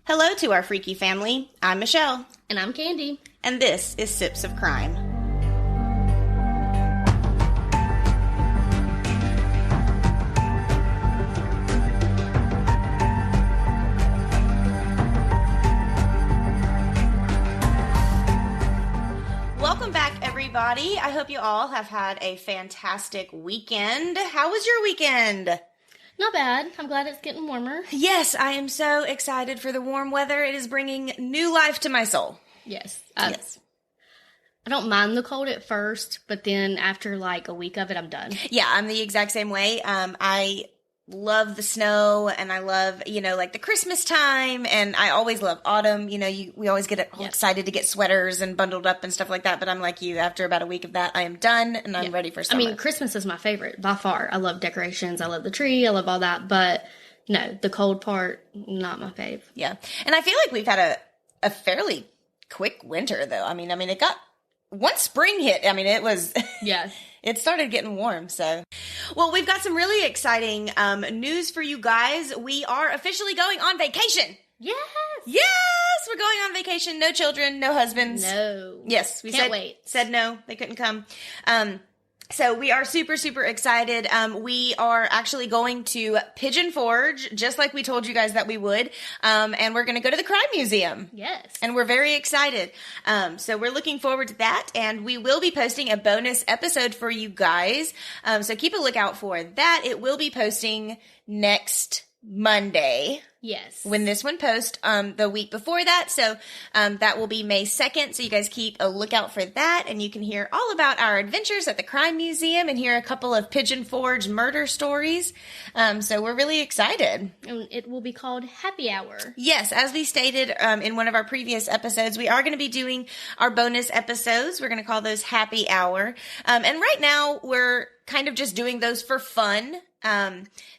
Hello to our freaky family. I'm Michelle. And I'm Candy. And this is Sips of Crime. Welcome back, everybody. I hope you all have had a fantastic weekend. How was your weekend? Not bad. I'm glad it's getting warmer. Yes, I am so excited for the warm weather. It is bringing new life to my soul. Yes. Yes. I don't mind the cold at first, but then after like a week of it, I'm done. Yeah, I'm the exact same way. I love the snow, and I love, like the Christmas time, and I always love autumn. We always get all excited to get sweaters and bundled up and stuff like that, but I'm like you, after about a week of that, I am done, and I'm ready for summer. I mean, Christmas is my favorite, by far. I love decorations, I love the tree, I love all that, but no, the cold part, not my fave. Yeah, and I feel like we've had a fairly quick winter, though. I mean, it got, once spring hit, it was... Yeah. It started getting warm, so. Well, we've got some really exciting news for you guys. We are officially going on vacation. Yes! Yes! We're going on vacation. No children, no husbands. No. Yes. We Can't wait. Said no. They couldn't come. So we are super, super excited. We are actually going to Pigeon Forge, just like we told you guys that we would. And we're going to go to the Crime Museum. Yes. And we're very excited. So we're looking forward to that. And we will be posting a bonus episode for you guys. So keep a lookout for that. It will be posting next Monday. Yes. When this one posts, the week before that. So, that will be May 2nd. So you guys keep a lookout for that, and you can hear all about our adventures at the Crime Museum and hear a couple of Pigeon Forge murder stories. So we're really excited. And it will be called Happy Hour. Yes, as we stated, in one of our previous episodes, we are going to be doing our bonus episodes. We're going to call those Happy Hour. And right now we're kind of just doing those for fun.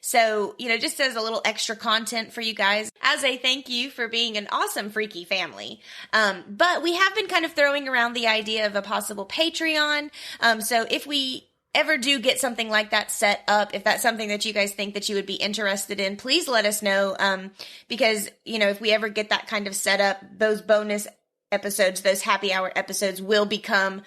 So, just as a little extra content for you guys, as a thank you for being an awesome freaky family. But we have been kind of throwing around the idea of a possible Patreon. So if we ever do get something like that set up, if that's something that you guys think that you would be interested in, please let us know. Because, if we ever get that kind of set up, those bonus episodes, those happy hour episodes will become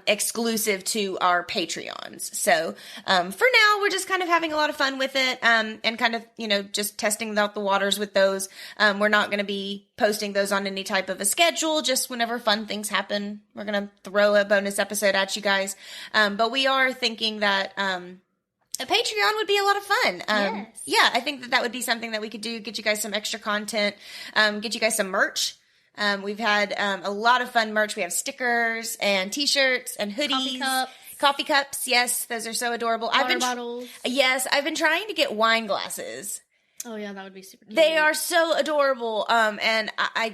exclusive to our Patreons. So for now, we're just kind of having a lot of fun with it, and kind of, just testing out the waters with those. We're not going to be posting those on any type of a schedule, just whenever fun things happen. We're going to throw a bonus episode at you guys. But we are thinking that a Patreon would be a lot of fun. Yes. Yeah, I think that would be something that we could do, get you guys some extra content, get you guys some merch. We've had a lot of fun merch. We have stickers and t-shirts and hoodies. Coffee cups. Yes, those are so adorable. Water bottles. Yes, I've been trying to get wine glasses. Oh yeah, that would be super cute. They are so adorable. And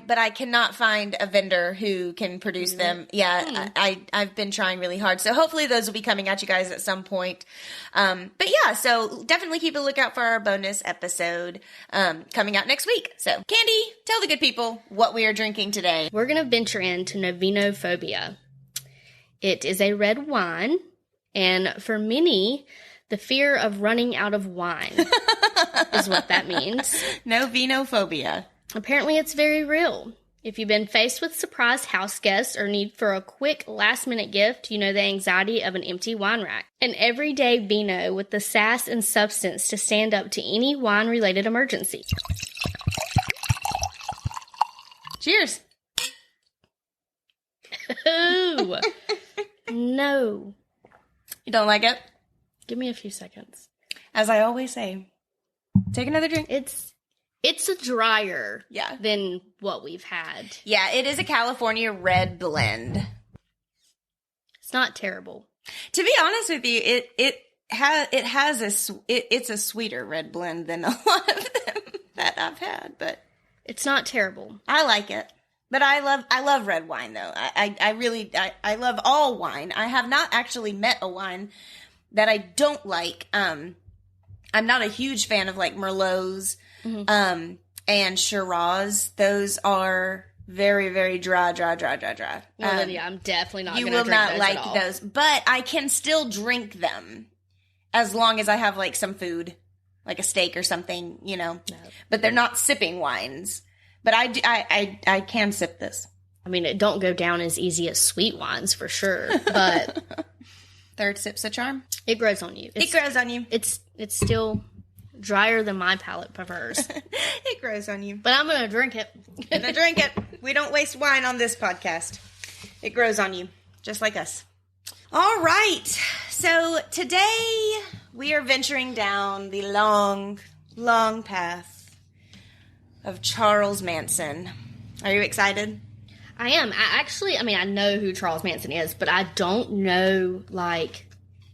but I cannot find a vendor who can produce them. Yeah, I've been trying really hard. So hopefully those will be coming at you guys at some point. But yeah, so definitely keep a lookout for our bonus episode, coming out next week. So Candy, tell the good people what we are drinking today. We're going to venture into novinophobia. It is a red wine, and for many, the fear of running out of wine is what that means. Novinophobia. Apparently, it's very real. If you've been faced with surprise house guests or need for a quick last-minute gift, you know the anxiety of an empty wine rack. An everyday vino with the sass and substance to stand up to any wine-related emergency. Cheers. Ooh. No. You don't like it? Give me a few seconds. As I always say, take another drink. It's a drier than what we've had. Yeah, it is a California red blend. It's not terrible. To be honest with you, it's a sweeter red blend than a lot of them that I've had, but it's not terrible. I like it. But I love red wine though. I love all wine. I have not actually met a wine that I don't like. I'm not a huge fan of like Merlots, and Shiraz. Those are very, very dry. Well, yeah, I'm definitely not. You will not like those, but I can still drink them as long as I have like some food, like a steak or something, No. But they're not sipping wines. But I can sip this. I mean, it don't go down as easy as sweet wines for sure, but third sip's a charm. It grows on you. It grows on you. It's still drier than my palate prefers. It grows on you. But I'm going to drink it. Gonna drink it. We don't waste wine on this podcast. It grows on you, just like us. All right. So today we are venturing down the long, long path of Charles Manson. Are you excited? I am. I know who Charles Manson is, but I don't know,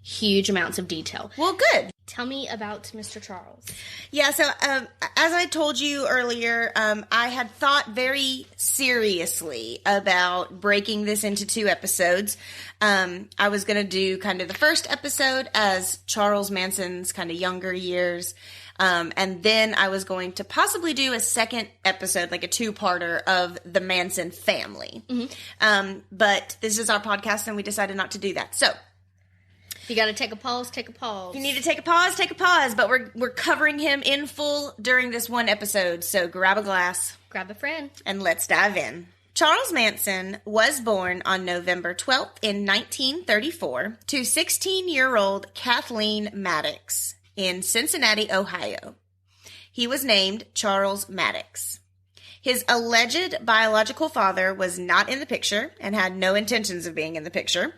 huge amounts of detail. Well, good. Tell me about Mr. Charles. Yeah, so as I told you earlier, I had thought very seriously about breaking this into 2 episodes. I was going to do kind of the first episode as Charles Manson's kind of younger years. And then I was going to possibly do a second episode, like a 2-parter of the Manson family. Mm-hmm. But this is our podcast and we decided not to do that. So if you got to take a pause, take a pause. If you need to take a pause, take a pause. But we're covering him in full during this one episode. So grab a glass. Grab a friend. And let's dive in. Charles Manson was born on November 12th in 1934 to 16-year-old Kathleen Maddox in Cincinnati, Ohio. He was named Charles Maddox. His alleged biological father was not in the picture and had no intentions of being in the picture.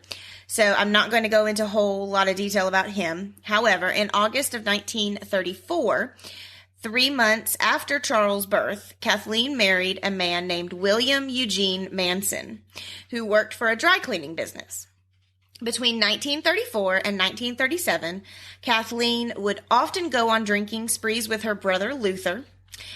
So I'm not going to go into a whole lot of detail about him. However, in August of 1934, 3 months after Charles' birth, Kathleen married a man named William Eugene Manson, who worked for a dry cleaning business. Between 1934 and 1937, Kathleen would often go on drinking sprees with her brother Luther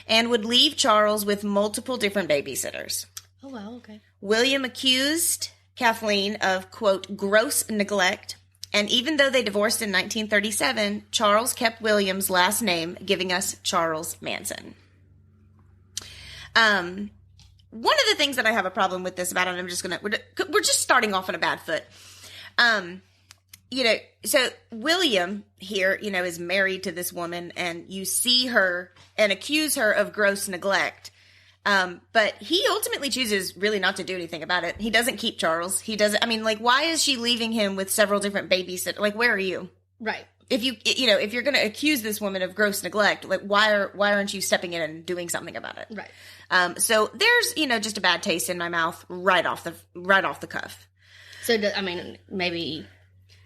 and would leave Charles with multiple different babysitters. Oh, wow, okay. William accused Kathleen of, quote, gross neglect, and even though they divorced in 1937, Charles kept William's last name, giving us Charles Manson. One of the things that I have a problem with this about, and we're just starting off on a bad foot. So William here, is married to this woman, and you see her and accuse her of gross neglect. But he ultimately chooses really not to do anything about it. He doesn't keep Charles. He doesn't, why is she leaving him with several different babysitters? Where are you? Right. If if you're going to accuse this woman of gross neglect, why aren't you stepping in and doing something about it? Right. So there's, just a bad taste in my mouth right off the cuff. So, maybe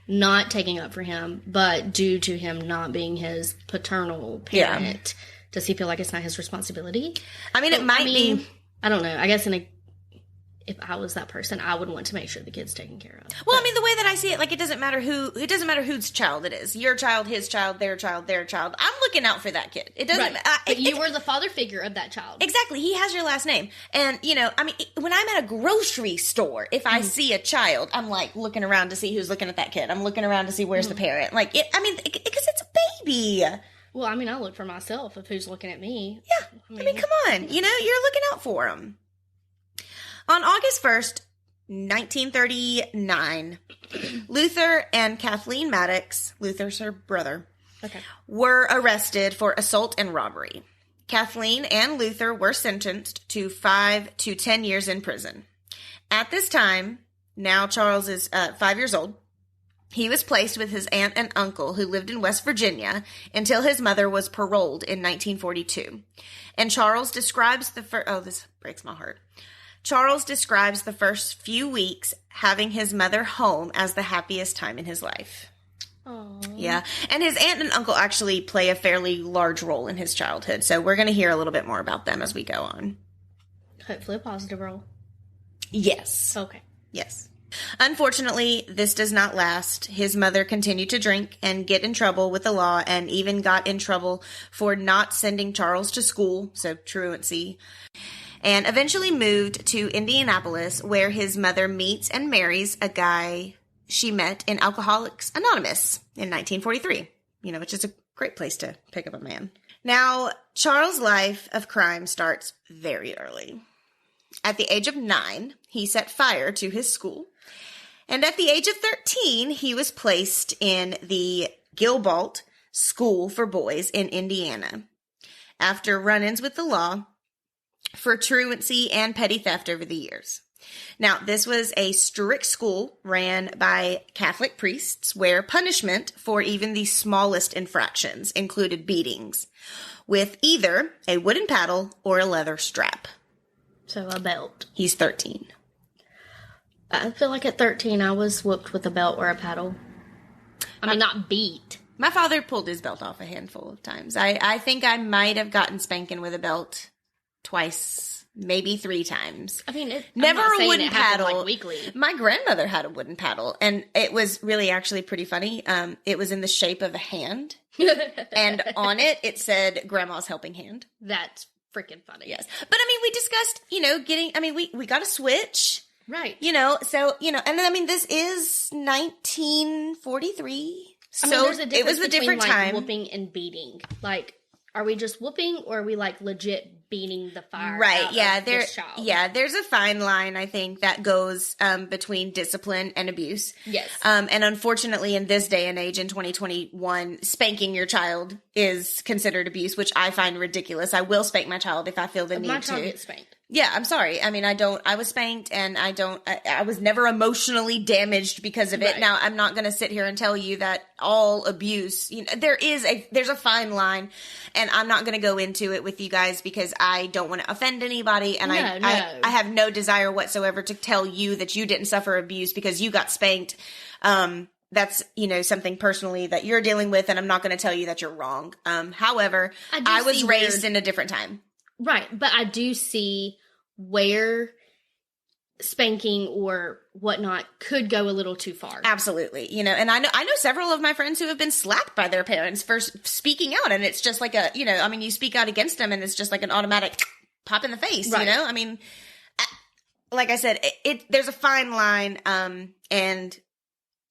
not taking up for him, but due to him not being his paternal parent, does he feel like it's not his responsibility? It might be. I don't know. I guess if I was that person, I would want to make sure the kid's taken care of. Well, the way that I see it, it doesn't matter whose child it is. Your child, his child, their child, their child. I'm looking out for that kid. It doesn't. Right. But you were the father figure of that child. Exactly. He has your last name. And, when I'm at a grocery store, if I see a child, I'm looking around to see who's looking at that kid. I'm looking around to see where's the parent. Because it's a baby. Well, I look for myself of who's looking at me. Yeah. Come on. You're looking out for him. On August 1st, 1939, Luther and Kathleen Maddox, Luther's her brother, were arrested for assault and robbery. Kathleen and Luther were sentenced to 5 to 10 years in prison. At this time, now Charles is 5 years old. He was placed with his aunt and uncle who lived in West Virginia until his mother was paroled in 1942. And Charles describes this breaks my heart. Charles describes the first few weeks having his mother home as the happiest time in his life. Aww. Yeah. And his aunt and uncle actually play a fairly large role in his childhood. So we're going to hear a little bit more about them as we go on. Hopefully a positive role. Yes. Okay. Yes. Unfortunately, this does not last. His mother continued to drink and get in trouble with the law and even got in trouble for not sending Charles to school, so truancy, and eventually moved to Indianapolis, where his mother meets and marries a guy she met in Alcoholics Anonymous in 1943, which is a great place to pick up a man. Now, Charles' life of crime starts very early. At the age of 9, he set fire to his school. And at the age of 13, he was placed in the Gilbalt School for Boys in Indiana. After run-ins with the law, for truancy and petty theft over the years. Now, this was a strict school ran by Catholic priests where punishment for even the smallest infractions included beatings with either a wooden paddle or a leather strap. So a belt. He's 13. I feel like at 13 I was whooped with a belt or a paddle. I mean, not beat. My father pulled his belt off a handful of times. I think I might have gotten spanking with a belt twice, maybe 3 times. I mean, never a wooden paddle. Like weekly. My grandmother had a wooden paddle, and it was really actually pretty funny. It was in the shape of a hand, and on it said "Grandma's helping hand." That's freaking funny. Yes, but I mean, we discussed, getting. I mean, we got a switch, right? So and I mean, this is 1943. I mean, there's a difference between like whooping and beating. Like, are we just whooping, or are we like legit beating the fire? Right. Yeah. This child? Yeah. There's a fine line, I think, that goes between discipline and abuse. Yes. And unfortunately, in this day and age, in 2021, spanking your child is considered abuse, which I find ridiculous. I will spank my child if I feel the need to. My child gets spanked. Yeah, I'm sorry. I mean, I was spanked, and I was never emotionally damaged because of it. Right. Now, I'm not going to sit here and tell you that all abuse, there's a fine line, and I'm not going to go into it with you guys because I don't want to offend anybody, and I have no desire whatsoever to tell you that you didn't suffer abuse because you got spanked. That's, something personally that you're dealing with, and I'm not going to tell you that you're wrong. However, I was raised in a different time. Right, but I do see where spanking or whatnot could go a little too far. Absolutely. And I know several of my friends who have been slapped by their parents for speaking out, and it's just like you speak out against them and it's just like an automatic pop in the face, right. I mean, like I said, there's a fine line, and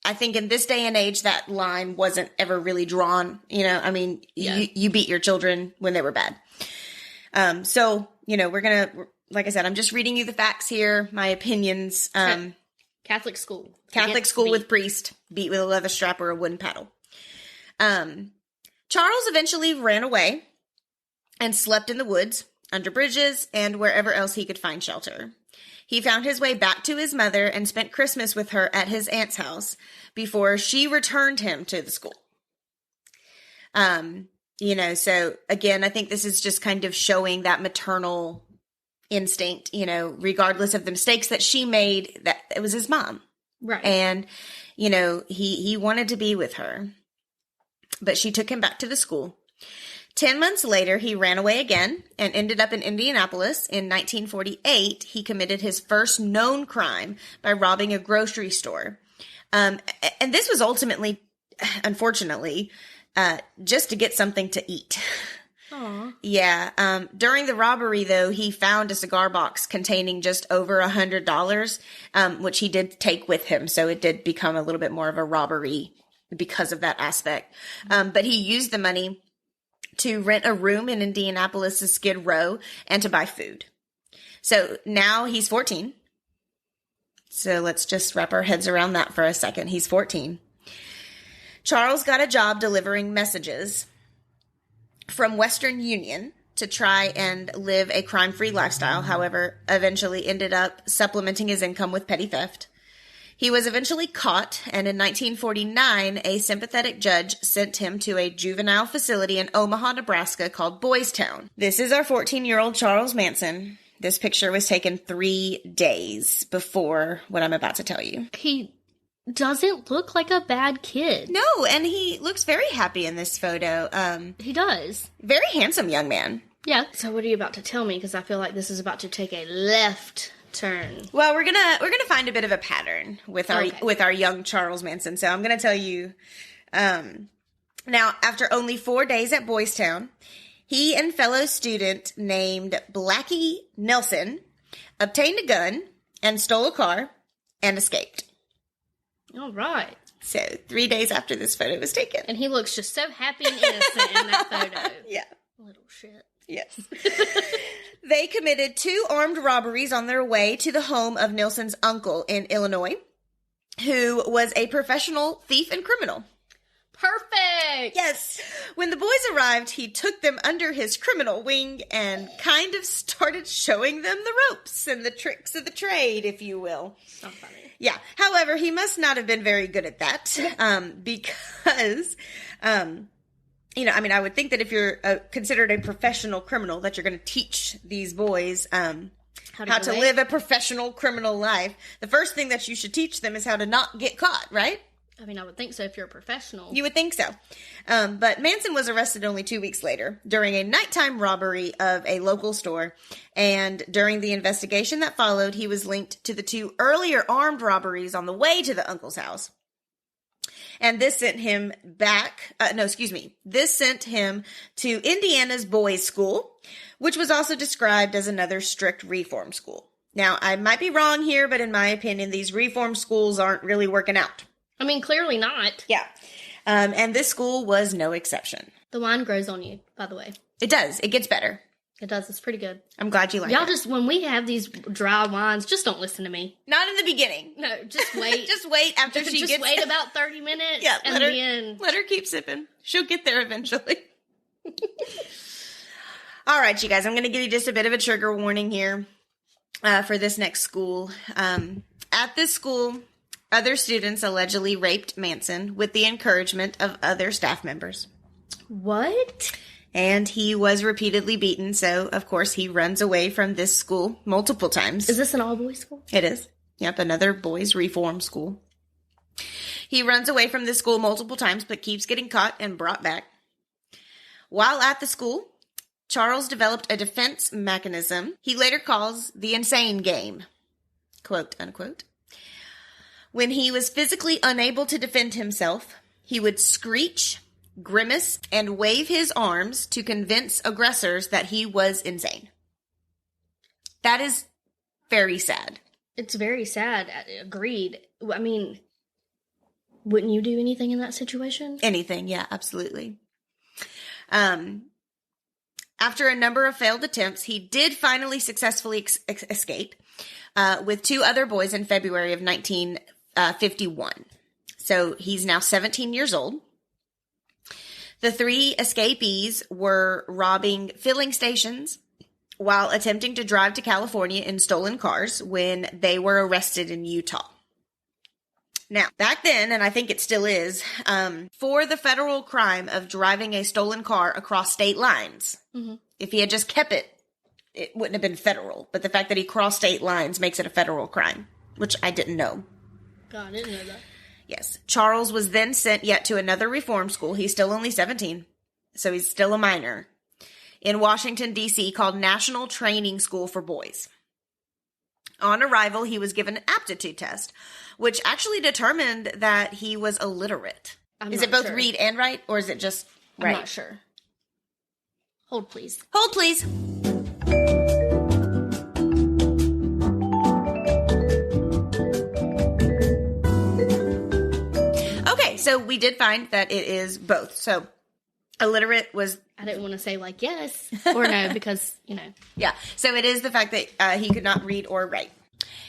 I think in this day and age that line wasn't ever really drawn, I mean, you beat your children when they were bad. So, we're going to, like I said, I'm just reading you the facts here, my opinions. Catholic school. With priest, beat with a leather strap or a wooden paddle. Charles eventually ran away and slept in the woods, under bridges, and wherever else he could find shelter. He found his way back to his mother and spent Christmas with her at his aunt's house before she returned him to the school. So again, I think this is just kind of showing that maternal instinct, regardless of the mistakes that she made, that it was his mom. Right. And, he wanted to be with her, but she took him back to the school. 10 months later, he ran away again and ended up in Indianapolis. In 1948, he committed his first known crime by robbing a grocery store. And this was ultimately, unfortunately, just to get something to eat. Aww. Yeah. During the robbery, though, he found a cigar box containing just over $100, which he did take with him. So it did become a little bit more of a robbery because of that aspect. But he used the money to rent a room in Indianapolis' Skid Row and to buy food. So now he's 14. So let's just wrap our heads around that for a second. He's 14. Charles got a job delivering messages from Western Union to try and live a crime-free lifestyle, however, eventually ended up supplementing his income with petty theft. He was eventually caught, and in 1949, a sympathetic judge sent him to a juvenile facility in Omaha, Nebraska called Boys Town. This is our 14-year-old Charles Manson. This picture was taken 3 days before what I'm about to tell you. He doesn't look like a bad kid. No, and he looks very happy in this photo. He does. Very handsome young man. Yeah. So what are you about to tell me? Because I feel like this is about to take a left turn. Well, we're gonna find a bit of a pattern with our young Charles Manson. So I'm gonna tell you. Now, after only 4 days at Boys Town, he and fellow student named Blackie Nelson obtained a gun and stole a car and escaped. All right. So 3 days after this photo was taken. And he looks just so happy and innocent in that photo. Yeah. Little shit. Yes. They committed 2 armed robberies on their way to the home of Nelson's uncle in Illinois, who was a professional thief and criminal. Perfect! Yes. When the boys arrived, he took them under his criminal wing and kind of started showing them the ropes and the tricks of the trade, if you will. So funny. Yeah. However, he must not have been very good at that because, I would think that if you're considered a professional criminal, that you're going to teach these boys how to live a professional criminal life. The first thing that you should teach them is how to not get caught, right? I mean, I would think so if you're a professional. You would think so. But Manson was arrested only 2 weeks later during a nighttime robbery of a local store. And during the investigation that followed, he was linked to the 2 earlier armed robberies on the way to the uncle's house. And this sent him This sent him to Indiana's boys' school, which was also described as another strict reform school. Now, I might be wrong here, but in my opinion, these reform schools aren't really working out. I mean, clearly not. Yeah. And this school was no exception. The wine grows on you, by the way. It does. It gets better. It does. It's pretty good. I'm glad you like Y'all it. just, when we have these dry wines, just don't listen to me. Not in the beginning. No, just wait. Just wait after she just gets... wait about 30 minutes. Yeah, and then... let her keep sipping. She'll get there eventually. All right, you guys. I'm going to give you just a bit of a trigger warning here for this next school. At this school... Other students allegedly raped Manson with the encouragement of other staff members. What? And he was repeatedly beaten, so, of course, he runs away from this school multiple times. Is this an all-boys school? It is. Yep, another boys' reform school. He runs away from this school multiple times, but keeps getting caught and brought back. While at the school, Charles developed a defense mechanism he later calls the insane game, quote, unquote. When he was physically unable to defend himself, he would screech, grimace, and wave his arms to convince aggressors that he was insane. That is very sad. It's very sad. Agreed. I mean, wouldn't you do anything in that situation? Anything, yeah, absolutely. After a number of failed attempts, he did finally successfully escape with 2 other boys in February of 1951. So he's now 17 years old. The 3 escapees were robbing filling stations while attempting to drive to California in stolen cars when they were arrested in Utah. Now, back then, and I think it still is, for the federal crime of driving a stolen car across state lines, if he had just kept it, it wouldn't have been federal. But the fact that he crossed state lines makes it a federal crime, which I didn't know. God, I didn't know that. Yes. Charles was then sent yet to another reform school. He's still only 17, so he's still a minor, in Washington, D.C., called National Training School for Boys. On arrival, he was given an aptitude test, which actually determined that he was illiterate. Is it both read and write, or is it just write? I'm not sure. Hold, please. Hold, please. Okay, so we did find that it is both. So illiterate was... I didn't want to say like yes or no because, Yeah, so it is the fact that he could not read or write.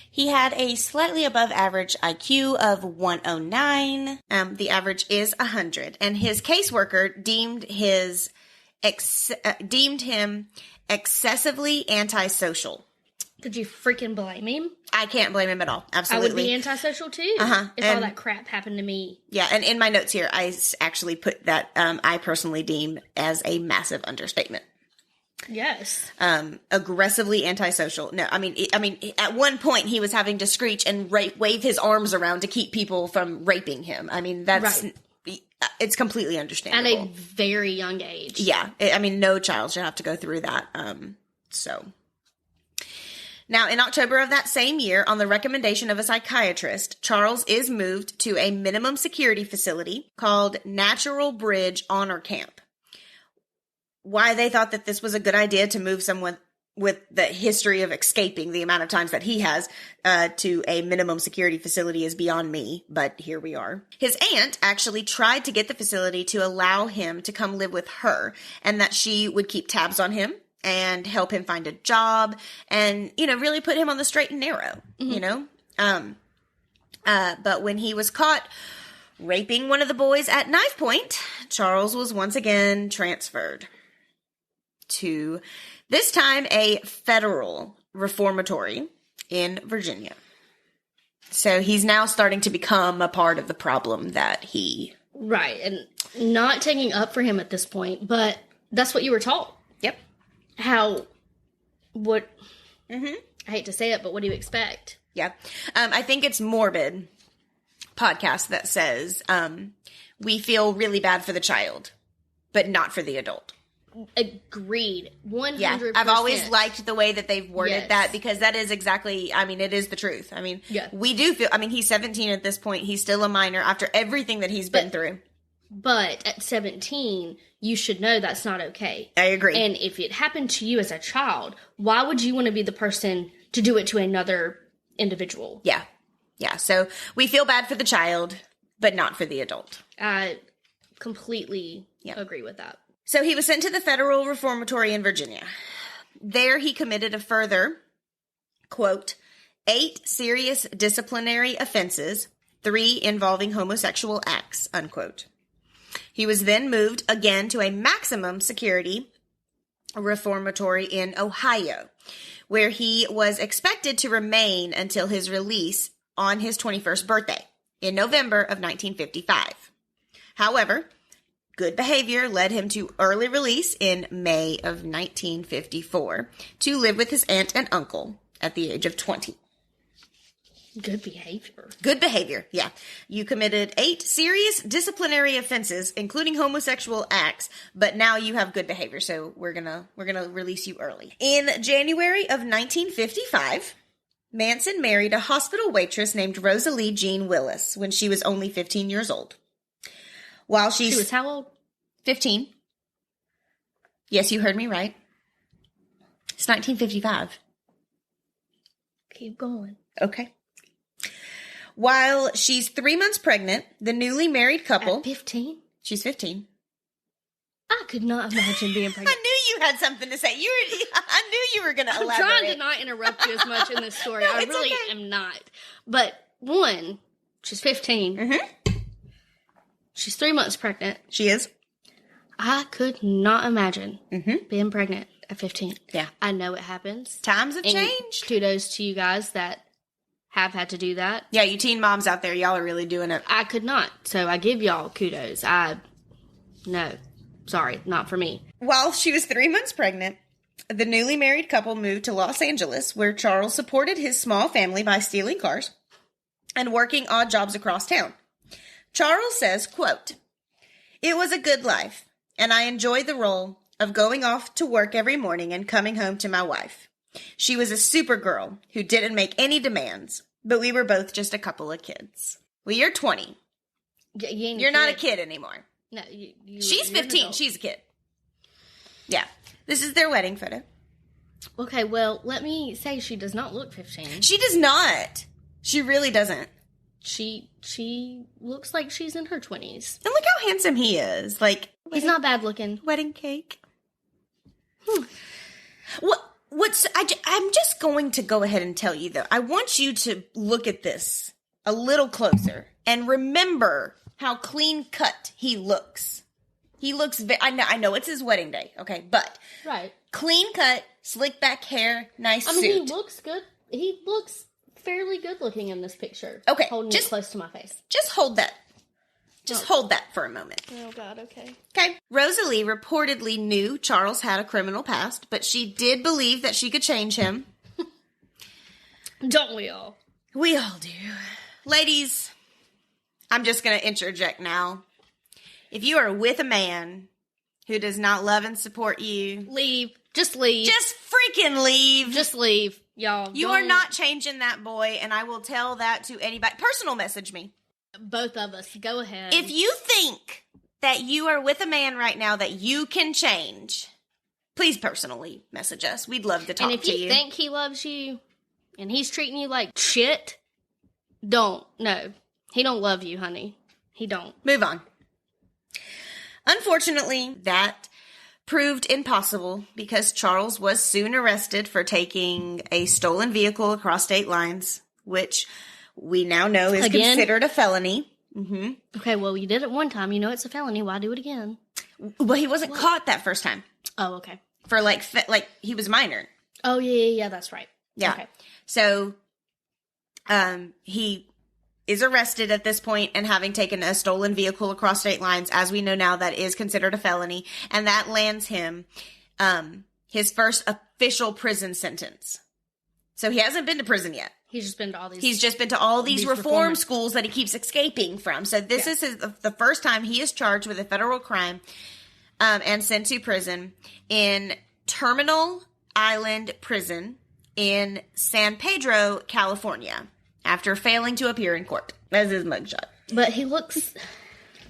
He had a slightly above average IQ of 109. The average is 100. And his caseworker deemed him excessively antisocial. Could you freaking blame him? I can't blame him at all. Absolutely. I would be antisocial too. If all that crap happened to me. Yeah, and in my notes here, I actually put that I personally deem as a massive understatement. Yes. Aggressively antisocial. No, I mean, at one point he was having to screech and wave his arms around to keep people from raping him. I mean, that's... Right. It's completely understandable. At a very young age. Yeah. I mean, no child should have to go through that. Now, in October of that same year, on the recommendation of a psychiatrist, Charles is moved to a minimum security facility called Natural Bridge Honor Camp. Why they thought that this was a good idea to move someone with the history of escaping the amount of times that he has to a minimum security facility is beyond me, but here we are. His aunt actually tried to get the facility to allow him to come live with her and that she would keep tabs on him and help him find a job and, really put him on the straight and narrow, But when he was caught Raping one of the boys at knife point, Charles was once again transferred to, this time, a federal reformatory in Virginia. So he's now starting to become a part of the problem that he... Right, and not taking up for him at this point, but that's what you were taught. Yep. What... Mm-hmm. I hate to say it, but what do you expect? Yeah. I think it's Morbid podcast that says, we feel really bad for the child, but not for the adult. Agreed. 100%. Yeah, I've always liked the way that they've worded that, because that is exactly, I mean, it is the truth. I mean, we do feel, I mean, he's 17 at this point. He's still a minor after everything that he's been through. But at 17, you should know that's not okay. I agree. And if it happened to you as a child, why would you want to be the person to do it to another individual? Yeah. Yeah. So we feel bad for the child, but not for the adult. I completely agree with that. So he was sent to the federal reformatory in Virginia. There he committed a further, quote, 8 serious disciplinary offenses, 3 involving homosexual acts, unquote. He was then moved again to a maximum security reformatory in Ohio, where he was expected to remain until his release on his 21st birthday in November of 1955. However, good behavior led him to early release in May of 1954 to live with his aunt and uncle at the age of 20. Good behavior. Good behavior, yeah. You committed 8 serious disciplinary offenses, including homosexual acts, but now you have good behavior, so we're gonna release you early. In January of 1955, Manson married a hospital waitress named Rosalie Jean Willis when she was only 15 years old. While she was how old? 15. Yes, you heard me right. It's 1955. Keep going. Okay. While she's 3 months pregnant, the newly married couple... At 15? She's 15. I could not imagine being pregnant. I knew you had something to say. I knew you were going to elaborate. I'm trying to not interrupt you as much in this story. No, I really am not. But, one, she's 15. Mm-hmm. She's 3 months pregnant. She is. I could not imagine being pregnant at 15. Yeah. I know it happens. Times have changed. Kudos to you guys that have had to do that. Yeah, you teen moms out there, y'all are really doing it. I could not. So I give y'all kudos. No. Sorry, not for me. While she was 3 months pregnant, the newly married couple moved to Los Angeles, where Charles supported his small family by stealing cars and working odd jobs across town. Charles says, quote, "It was a good life, and I enjoyed the role of going off to work every morning and coming home to my wife. She was a super girl who didn't make any demands, but we were both just a couple of kids." Well, you're 20. You're not a kid anymore. No, she's 15. She's a kid. Yeah. This is their wedding photo. Okay, well, let me say she does not look 15. She does not. She really doesn't. She looks like she's in her 20s. And look how handsome he is. Like, he's not bad looking. Wedding cake. I'm just going to go ahead and tell you, though. I want you to look at this a little closer and remember how clean cut he looks. He looks, I know it's his wedding day, okay, but right, clean cut, slick back hair, nice suit. I mean, he looks good. He looks fairly good looking in this picture. Okay, holding it close to my face. Just hold that. Hold that for a moment. Oh, God, okay. Okay. Rosalie reportedly knew Charles had a criminal past, but she did believe that she could change him. Don't we all? We all do. Ladies, I'm just going to interject now. If you are with a man who does not love and support you... Leave. Just leave. Just freaking leave. Just leave, y'all. You are not changing that boy, and I will tell that to anybody. Personal message me. Both of us. Go ahead. If you think that you are with a man right now that you can change, please personally message us. We'd love to talk to you. And if you think he loves you and he's treating you like shit, don't. No. He don't love you, honey. He don't. Move on. Unfortunately, that proved impossible because Charles was soon arrested for taking a stolen vehicle across state lines, which we now know is considered a felony Mm-hmm. Okay, well, you did it one time. You know it's a felony. Why do it again? Well, he wasn't caught that first time. Oh, okay. For, like, he was minor. Oh, yeah, that's right. Yeah. Okay. So, he is arrested at this point and having taken a stolen vehicle across state lines. As we know now, that is considered a felony. And that lands him his first official prison sentence. So he hasn't been to prison yet. He's just been to all these reform schools that he keeps escaping from. So this is the first time he is charged with a federal crime and sent to prison in Terminal Island Prison in San Pedro, California, after failing to appear in court. That's his mugshot. But he looks,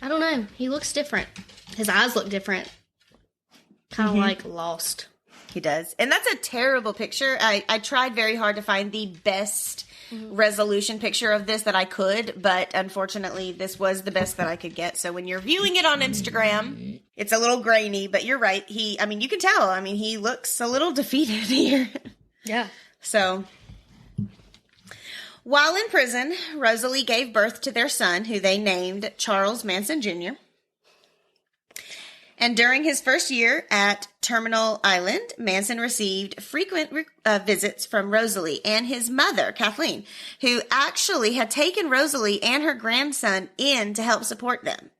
I don't know, he looks different. His eyes look different. Kind of like lost. He does. And that's a terrible picture. I tried very hard to find the best resolution picture of this that I could, but unfortunately this was the best that I could get. So when you're viewing it on Instagram, it's a little grainy, but you're right. You can tell. He looks a little defeated here. Yeah. So, while in prison, Rosalie gave birth to their son, who they named Charles Manson Jr., and during his first year at Terminal Island, Manson received frequent visits from Rosalie and his mother, Kathleen, who actually had taken Rosalie and her grandson in to help support them.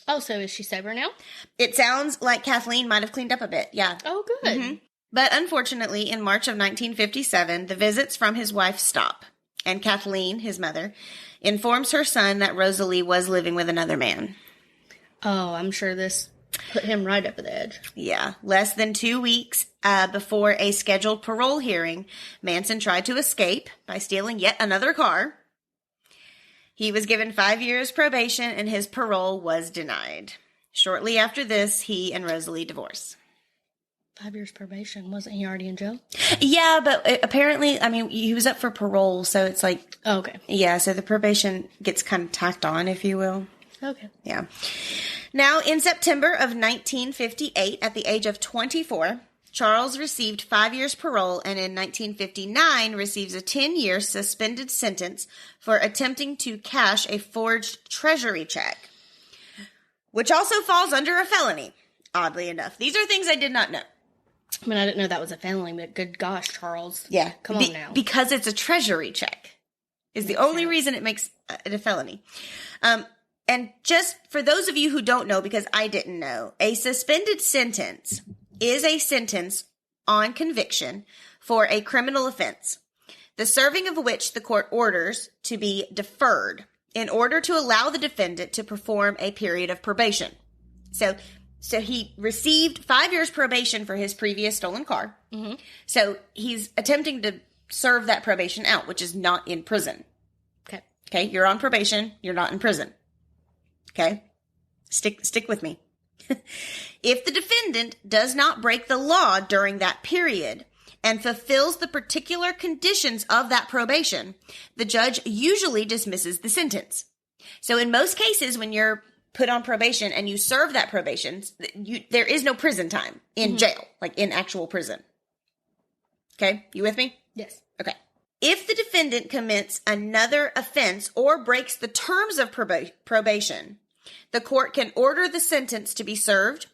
Oh, so is she sober now? It sounds like Kathleen might have cleaned up a bit, yeah. Oh, good. Mm-hmm. But unfortunately, in March of 1957, the visits from his wife stop, and Kathleen, his mother, informs her son that Rosalie was living with another man. Oh, I'm sure this put him right up at the edge. Yeah. Less than 2 weeks before a scheduled parole hearing, Manson tried to escape by stealing yet another car. He was given 5 years probation and his parole was denied. Shortly after this, he and Rosalie divorced. 5 years probation. Wasn't he already in jail? Yeah, but apparently, he was up for parole, so it's like... Oh, okay. Yeah, so the probation gets kind of tacked on, if you will. Okay. Yeah. Now, in September of 1958, at the age of 24, Charles received 5 years parole and in 1959 receives a 10-year suspended sentence for attempting to cash a forged treasury check, which also falls under a felony, oddly enough. These are things I did not know. I didn't know that was a felony, but good gosh, Charles. Yeah. Come on now. Because it's a treasury check is the only reason it makes it a felony. And just for those of you who don't know, because I didn't know, a suspended sentence is a sentence on conviction for a criminal offense, the serving of which the court orders to be deferred in order to allow the defendant to perform a period of probation. So he received 5 years probation for his previous stolen car. Mm-hmm. So he's attempting to serve that probation out, which is not in prison. Okay, you're on probation, you're not in prison. Okay? Stick with me. If the defendant does not break the law during that period and fulfills the particular conditions of that probation, the judge usually dismisses the sentence. So in most cases, when you're put on probation and you serve that probation, there is no prison time in jail, like in actual prison. Okay? You with me? Yes. Okay. If the defendant commits another offense or breaks the terms of probation, the court can order the sentence to be served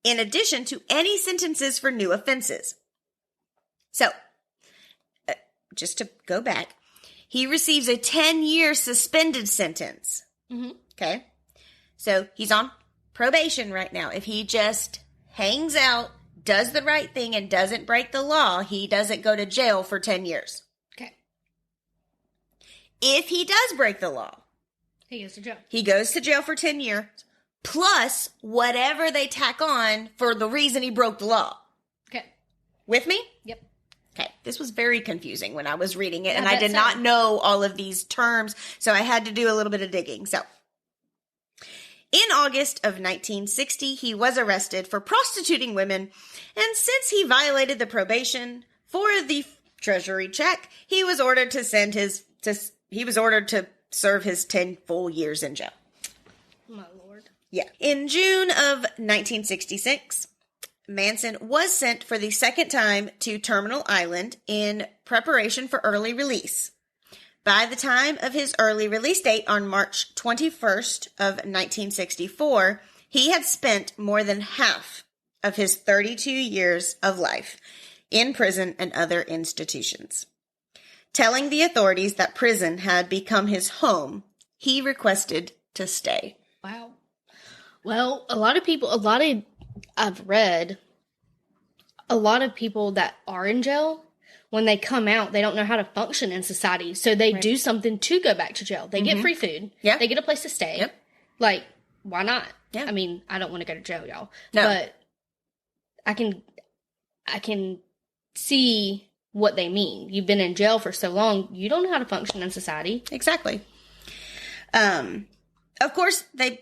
in addition to any sentences for new offenses. So, just to go back, he receives a 10-year suspended sentence. Mm-hmm. Okay? So, he's on probation right now. If he just hangs out, does the right thing, and doesn't break the law, he doesn't go to jail for 10 years. Okay. If he does break the law, he goes to jail. He goes to jail for 10 years, plus whatever they tack on for the reason he broke the law. Okay. With me? Yep. Okay. This was very confusing when I was reading it, and I did not know all of these terms, so I had to do a little bit of digging. So, in August of 1960, he was arrested for prostituting women, and since he violated the probation for the treasury check, he was ordered to serve his 10 full years in jail. My Lord. Yeah. In June of 1966, Manson was sent for the second time to Terminal Island in preparation for early release. By the time of his early release date on March 21st of 1964, he had spent more than half of his 32 years of life in prison and other institutions. Telling the authorities that prison had become his home, he requested to stay. Wow. Well, I've read, a lot of people that are in jail, when they come out, they don't know how to function in society. So they do something to go back to jail. They get free food. Yeah. They get a place to stay. Yep. Like, why not? Yeah. I mean, I don't want to go to jail, y'all. No. But I can see what they mean. You've been in jail for so long, you don't know how to function in society. Exactly. Of course, they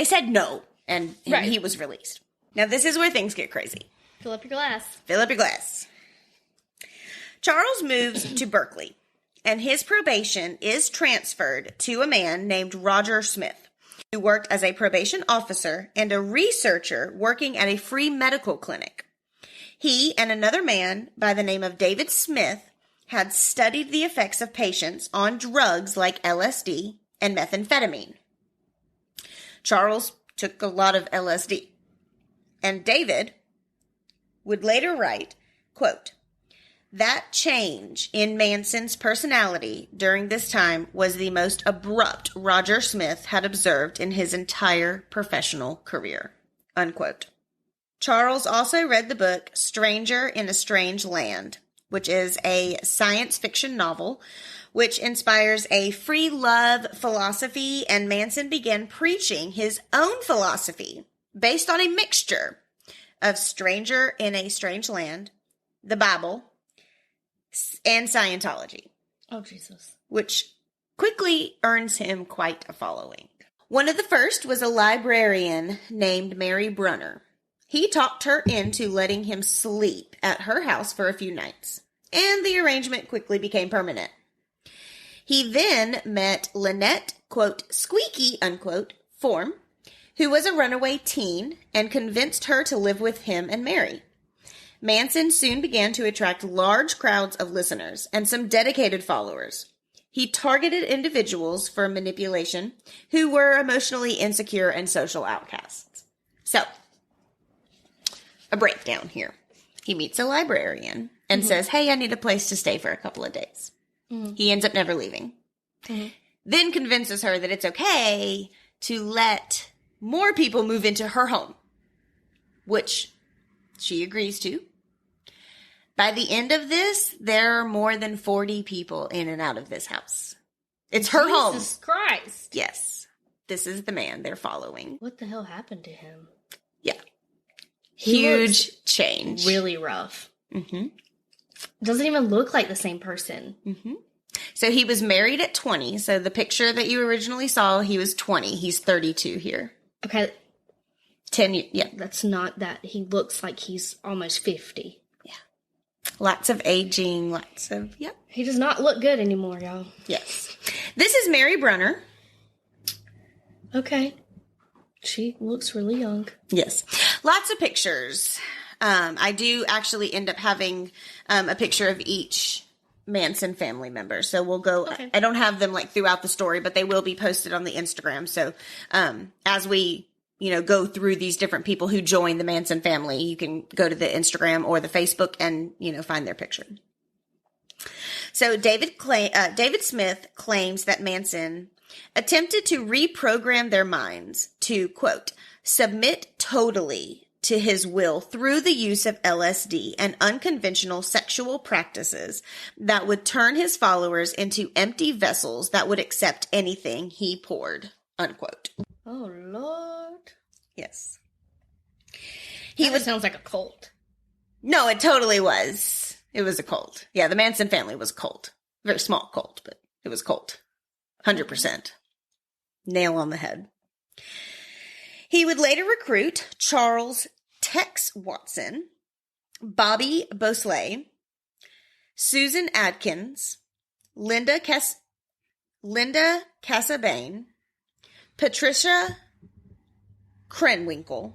said no, and he was released. Now, this is where things get crazy. Fill up your glass. Fill up your glass. Charles moves to Berkeley, and his probation is transferred to a man named Roger Smith, who worked as a probation officer and a researcher working at a free medical clinic. He and another man by the name of David Smith had studied the effects of patients on drugs like LSD and methamphetamine. Charles took a lot of LSD, and David would later write, quote, "That change in Manson's personality during this time was the most abrupt Roger Smith had observed in his entire professional career," unquote. Charles also read the book Stranger in a Strange Land, which is a science fiction novel which inspires a free love philosophy, and Manson began preaching his own philosophy based on a mixture of Stranger in a Strange Land, the Bible, and Scientology. Oh, Jesus. Which quickly earns him quite a following. One of the first was a librarian named Mary Brunner. He talked her into letting him sleep at her house for a few nights, and the arrangement quickly became permanent. He then met Lynette, quote, "Squeaky," unquote, Form, who was a runaway teen, and convinced her to live with him and Mary. Manson soon began to attract large crowds of listeners and some dedicated followers. He targeted individuals for manipulation who were emotionally insecure and social outcasts. So, a breakdown here. He meets a librarian and says, "Hey, I need a place to stay for a couple of days." He ends up never leaving. Then convinces her that it's okay to let more people move into her home, which she agrees to. By the end of this, there are more than 40 people in and out of this house. It's her home. Jesus Christ. Yes. This is the man they're following. What the hell happened to him? Yeah. He Huge change. Really rough. Doesn't even look like the same person. So he was married at 20. So the picture that you originally saw, he was 20. He's 32 here. Okay. 10 years. Yeah. That's not that. He looks like he's almost 50. Yeah. Lots of aging. Lots of, yep. He does not look good anymore, y'all. Yes. This is Mary Brunner. Okay. She looks really young. Yes. Lots of pictures. I do actually end up having a picture of each Manson family member. So we'll go, Okay. I don't have them like throughout the story, but they will be posted on the Instagram. So as we, go through these different people who join the Manson family, you can go to the Instagram or the Facebook and, find their picture. So David Smith claims that Manson attempted to reprogram their minds to, quote, "submit totally to his will through the use of LSD and unconventional sexual practices that would turn his followers into empty vessels that would accept anything he poured," unquote. Oh, Lord. Yes. Sounds like a cult. No, it totally was. It was a cult. Yeah, the Manson family was a cult. Very small cult, but it was a cult. 100%. Nail on the head. He would later recruit Charles Tex Watson, Bobby Beausoleil, Susan Adkins, Linda Casabane, Patricia Krenwinkel,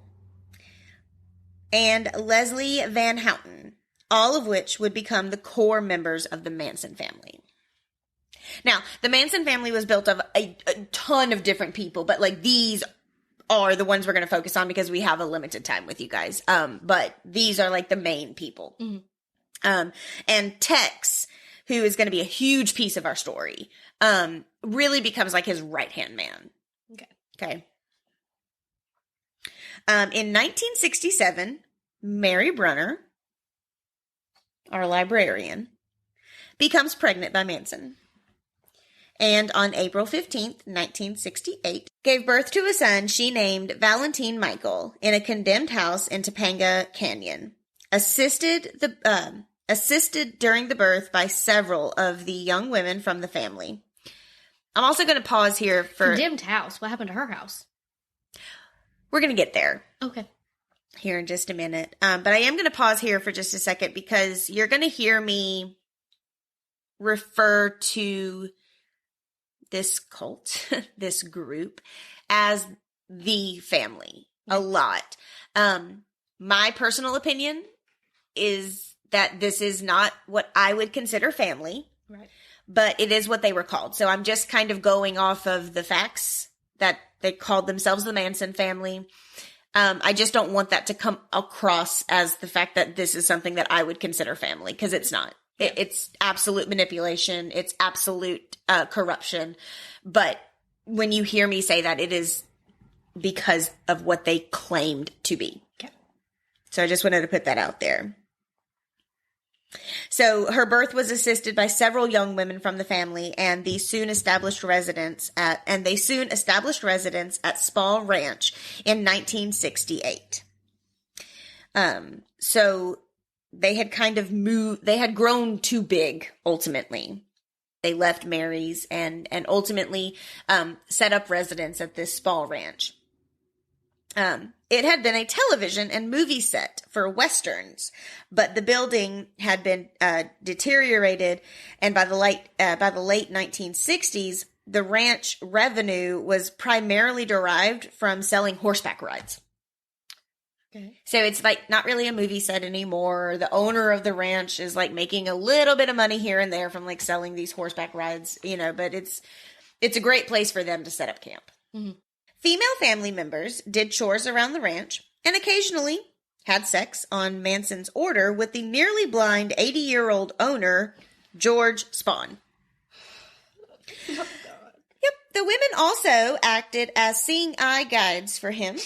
and Leslie Van Houten all of which would become the core members of the Manson family. Now, the Manson family was built of a ton of different people, but like these are the ones we're going to focus on because we have a limited time with you guys. But these are like the main people. Mm-hmm. And Tex, who is going to be a huge piece of our story, really becomes like his right-hand man. Okay. In 1967, Mary Brunner, our librarian, becomes pregnant by Manson. And on April 15th, 1968, gave birth to a son she named Valentine Michael in a condemned house in Topanga Canyon. Assisted during the birth by several of the young women from the family. I'm also going to pause here for... Condemned house? What happened to her house? We're going to get there. Okay. Here in just a minute. But I am going to pause here for just a second because you're going to hear me refer to this cult, this group, as the family a lot. My personal opinion is that this is not what I would consider family, right? But it is what they were called. So I'm just kind of going off of the facts that they called themselves the Manson family. I just don't want that to come across as the fact that this is something that I would consider family, because it's not. It's absolute manipulation. It's absolute corruption. But when you hear me say that, it is because of what they claimed to be. Okay. So I just wanted to put that out there. So her birth was assisted by several young women from the family, and they soon established residence at Spall Ranch in 1968. So they had kind of moved, they had grown too big, ultimately. They left Mary's and ultimately set up residence at this Spall Ranch. It had been a television and movie set for Westerns, but the building had been deteriorated, and by the late 1960s, the ranch revenue was primarily derived from selling horseback rides. Okay. So it's like not really a movie set anymore. The owner of the ranch is like making a little bit of money here and there from like selling these horseback rides, but it's a great place for them to set up camp. Mm-hmm. Female family members did chores around the ranch and occasionally had sex on Manson's order with the nearly blind 80-year-old owner, George Spahn. Oh, God. Yep. The women also acted as seeing eye guides for him.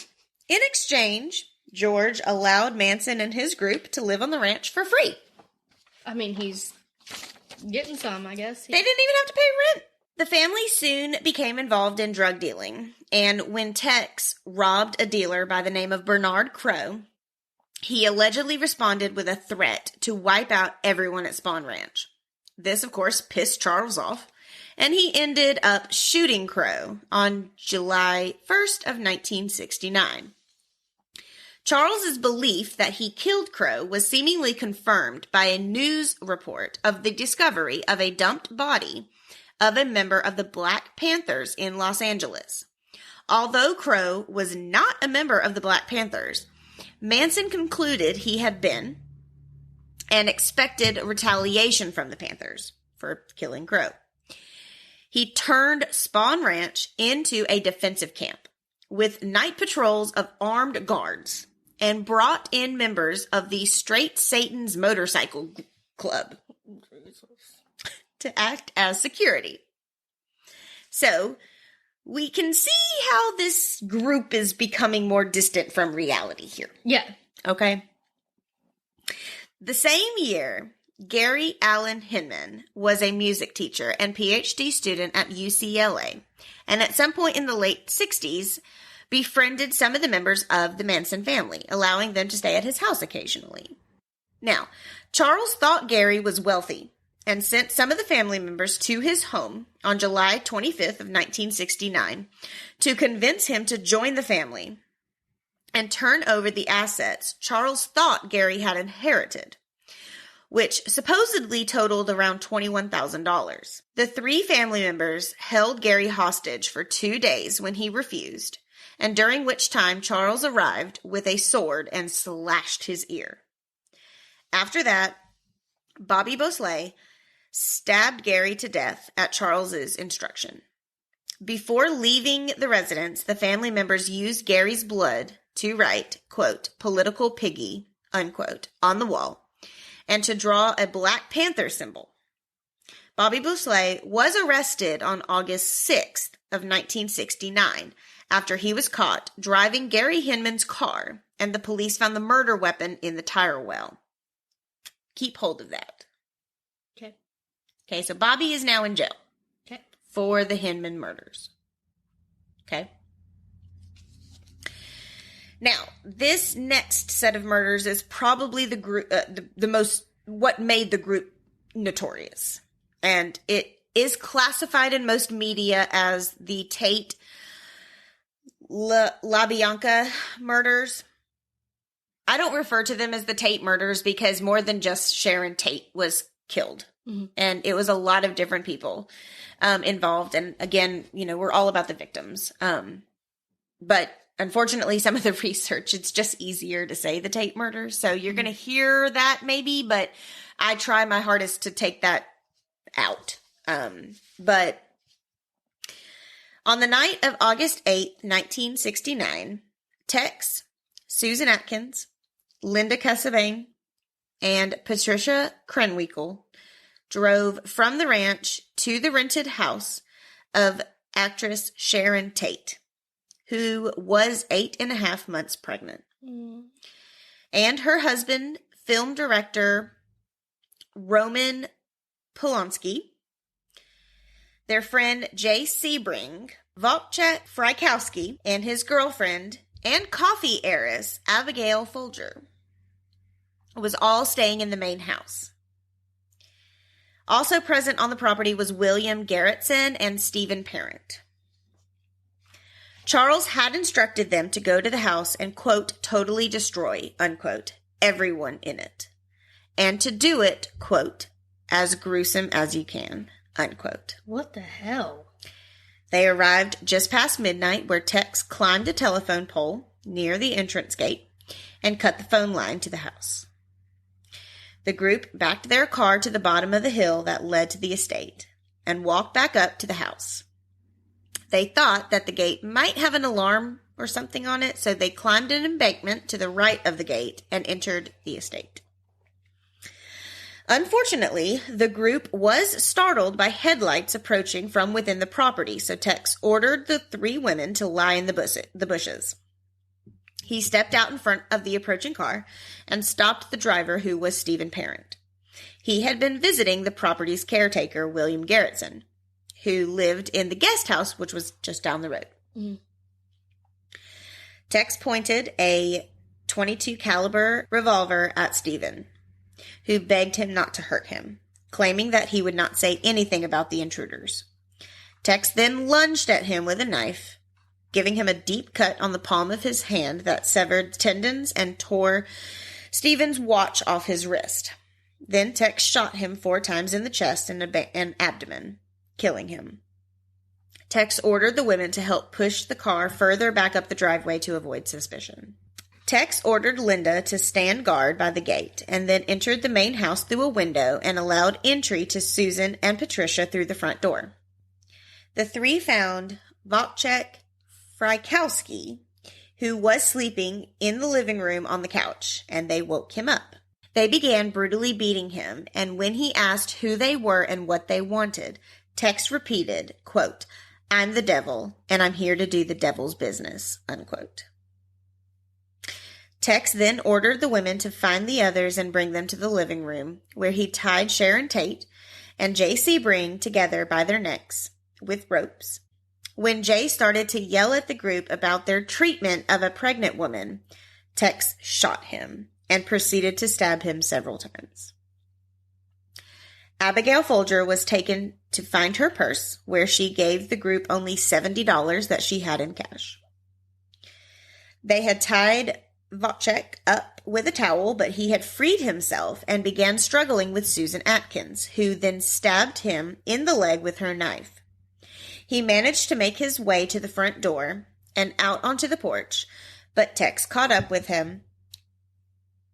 In exchange, George allowed Manson and his group to live on the ranch for free. I mean, he's getting some, I guess. They didn't even have to pay rent. The family soon became involved in drug dealing, and when Tex robbed a dealer by the name of Bernard Crow, he allegedly responded with a threat to wipe out everyone at Spahn Ranch. This, of course, pissed Charles off, and he ended up shooting Crow on July 1st of 1969. Charles's belief that he killed Crow was seemingly confirmed by a news report of the discovery of a dumped body of a member of the Black Panthers in Los Angeles. Although Crow was not a member of the Black Panthers, Manson concluded he had been and expected retaliation from the Panthers for killing Crow. He turned Spahn Ranch into a defensive camp with night patrols of armed guards and brought in members of the Straight Satan's Motorcycle Club to act as security. So, we can see how this group is becoming more distant from reality here. Yeah. Okay. The same year, Gary Allen Hinman was a music teacher and PhD student at UCLA, and at some point in the late 60s, befriended some of the members of the Manson family, allowing them to stay at his house occasionally. Now, Charles thought Gary was wealthy and sent some of the family members to his home on July 25th of 1969 to convince him to join the family and turn over the assets Charles thought Gary had inherited, which supposedly totaled around $21,000. The three family members held Gary hostage for 2 days when he refused, and during which time Charles arrived with a sword and slashed his ear. After that, Bobby Beausoleil stabbed Gary to death at Charles's instruction. Before leaving the residence, the family members used Gary's blood to write, quote, "political piggy," unquote, on the wall, and to draw a Black Panther symbol. Bobby Beausoleil was arrested on August 6th of 1969 after he was caught driving Gary Hinman's car, and the police found the murder weapon in the tire well. Keep hold of that. Okay. Okay, so Bobby is now in jail. Okay. For the Hinman murders. Okay. Now, this next set of murders is probably the group, the most, what made the group notorious. And it is classified in most media as the Tate LaBianca murders. I don't refer to them as the Tate murders because more than just Sharon Tate was killed. Mm-hmm. And it was a lot of different people involved. And again, we're all about the victims. But unfortunately, some of the research, it's just easier to say the Tate murders. So you're going to hear that maybe, but I try my hardest to take that out. But on the night of August 8th, 1969, Tex, Susan Atkins, Linda Casabane, and Patricia Krenwinkel drove from the ranch to the rented house of actress Sharon Tate, who was 8.5 months pregnant. Mm. And her husband, film director Roman Polanski, their friend Jay Sebring, Wojciech Frykowski, and his girlfriend and coffee heiress Abigail Folger was all staying in the main house. Also present on the property was William Garrettson and Stephen Parent. Charles had instructed them to go to the house and, quote, "totally destroy," unquote, everyone in it. And to do it, quote, "as gruesome as you can," unquote. What the hell? They arrived just past midnight where Tex climbed a telephone pole near the entrance gate and cut the phone line to the house. The group backed their car to the bottom of the hill that led to the estate and walked back up to the house. They thought that the gate might have an alarm or something on it, so they climbed an embankment to the right of the gate and entered the estate. Unfortunately, the group was startled by headlights approaching from within the property, so Tex ordered the 3 women to lie in the bushes. He stepped out in front of the approaching car and stopped the driver, who was Stephen Parent. He had been visiting the property's caretaker, William Garrettson, who lived in the guest house, which was just down the road. Mm. Tex pointed a .22 caliber revolver at Stephen, who begged him not to hurt him, claiming that he would not say anything about the intruders. Tex then lunged at him with a knife, giving him a deep cut on the palm of his hand that severed tendons and tore Stephen's watch off his wrist. Then Tex shot him 4 times in the chest and abdomen, killing him. Tex ordered the women to help push the car further back up the driveway to avoid suspicion. Tex ordered Linda to stand guard by the gate and then entered the main house through a window and allowed entry to Susan and Patricia through the front door. The 3 found Wojciech Frykowski, who was sleeping in the living room on the couch, and they woke him up. They began brutally beating him, and when he asked who they were and what they wanted, Tex repeated, quote, "I'm the devil, and I'm here to do the devil's business," unquote. Tex then ordered the women to find the others and bring them to the living room, where he tied Sharon Tate and Jay Sebring together by their necks with ropes. When Jay started to yell at the group about their treatment of a pregnant woman, Tex shot him and proceeded to stab him several times. Abigail Folger was taken to find her purse, where she gave the group only $70 that she had in cash. They had tied Wojciech up with a towel, but he had freed himself and began struggling with Susan Atkins, who then stabbed him in the leg with her knife. He managed to make his way to the front door and out onto the porch, but Tex caught up with him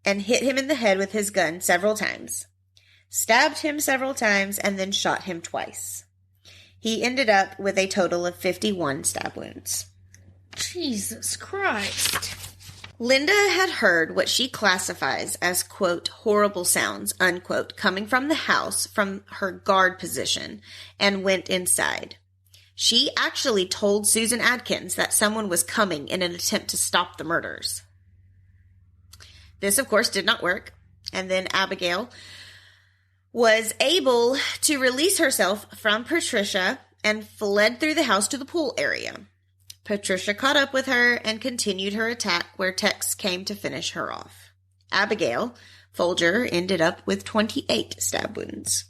and hit him in the head with his gun several times, stabbed him several times, and then shot him twice. He ended up with a total of 51 stab wounds. Jesus Christ. Linda had heard what she classifies as, quote, horrible sounds, unquote, coming from the house from her guard position and went inside. She actually told Susan Adkins that someone was coming in an attempt to stop the murders. This, of course, did not work. And then Abigail was able to release herself from Patricia and fled through the house to the pool area. Patricia caught up with her and continued her attack where Tex came to finish her off. Abigail Folger ended up with 28 stab wounds.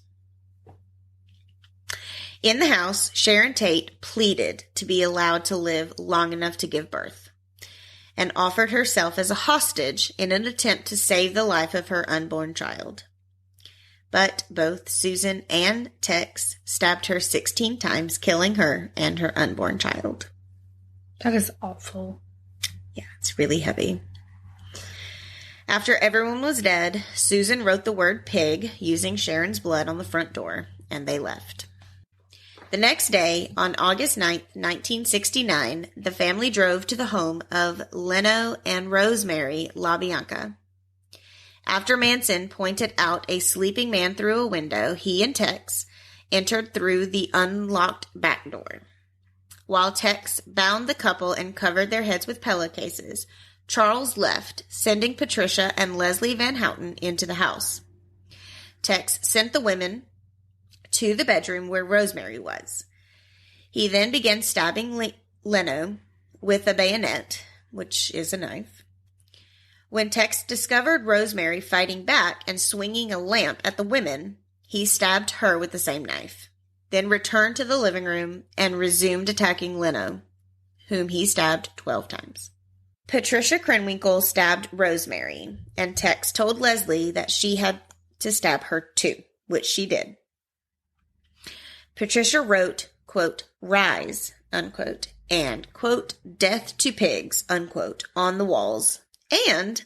In the house, Sharon Tate pleaded to be allowed to live long enough to give birth and offered herself as a hostage in an attempt to save the life of her unborn child. But both Susan and Tex stabbed her 16 times, killing her and her unborn child. That is awful. Yeah, it's really heavy. After everyone was dead, Susan wrote the word pig using Sharon's blood on the front door, and they left. The next day, on August 9th, 1969, the family drove to the home of Leno and Rosemary LaBianca. After Manson pointed out a sleeping man through a window, he and Tex entered through the unlocked back door. While Tex bound the couple and covered their heads with pillowcases, Charles left, sending Patricia and Leslie Van Houten into the house. Tex sent the women to the bedroom where Rosemary was. He then began stabbing Leno with a bayonet, which is a knife. When Tex discovered Rosemary fighting back and swinging a lamp at the women, he stabbed her with the same knife, then returned to the living room and resumed attacking Leno, whom he stabbed 12 times. Patricia Krenwinkel stabbed Rosemary, and Tex told Leslie that she had to stab her too, which she did. Patricia wrote, quote, rise, unquote, and, quote, death to pigs, unquote, on the walls, and,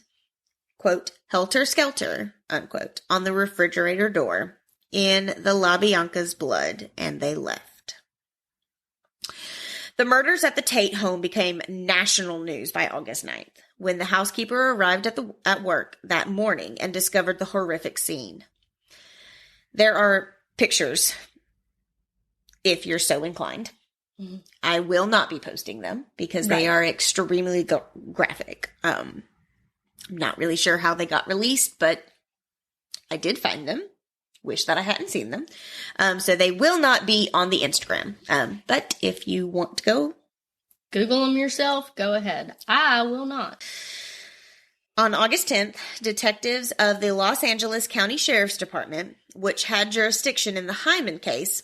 quote, helter-skelter, unquote, on the refrigerator door in the LaBianca's blood, and they left. The murders at the Tate home became national news by August 9th, when the housekeeper arrived at work that morning and discovered the horrific scene. There are pictures, if you're so inclined. Mm-hmm. I will not be posting them because they are extremely graphic. I'm not really sure how they got released, but I did find them. Wish that I hadn't seen them. So they will not be on the Instagram. But if you want to go Google them yourself, go ahead. I will not. On August 10th, detectives of the Los Angeles County Sheriff's Department, which had jurisdiction in the Hinman case,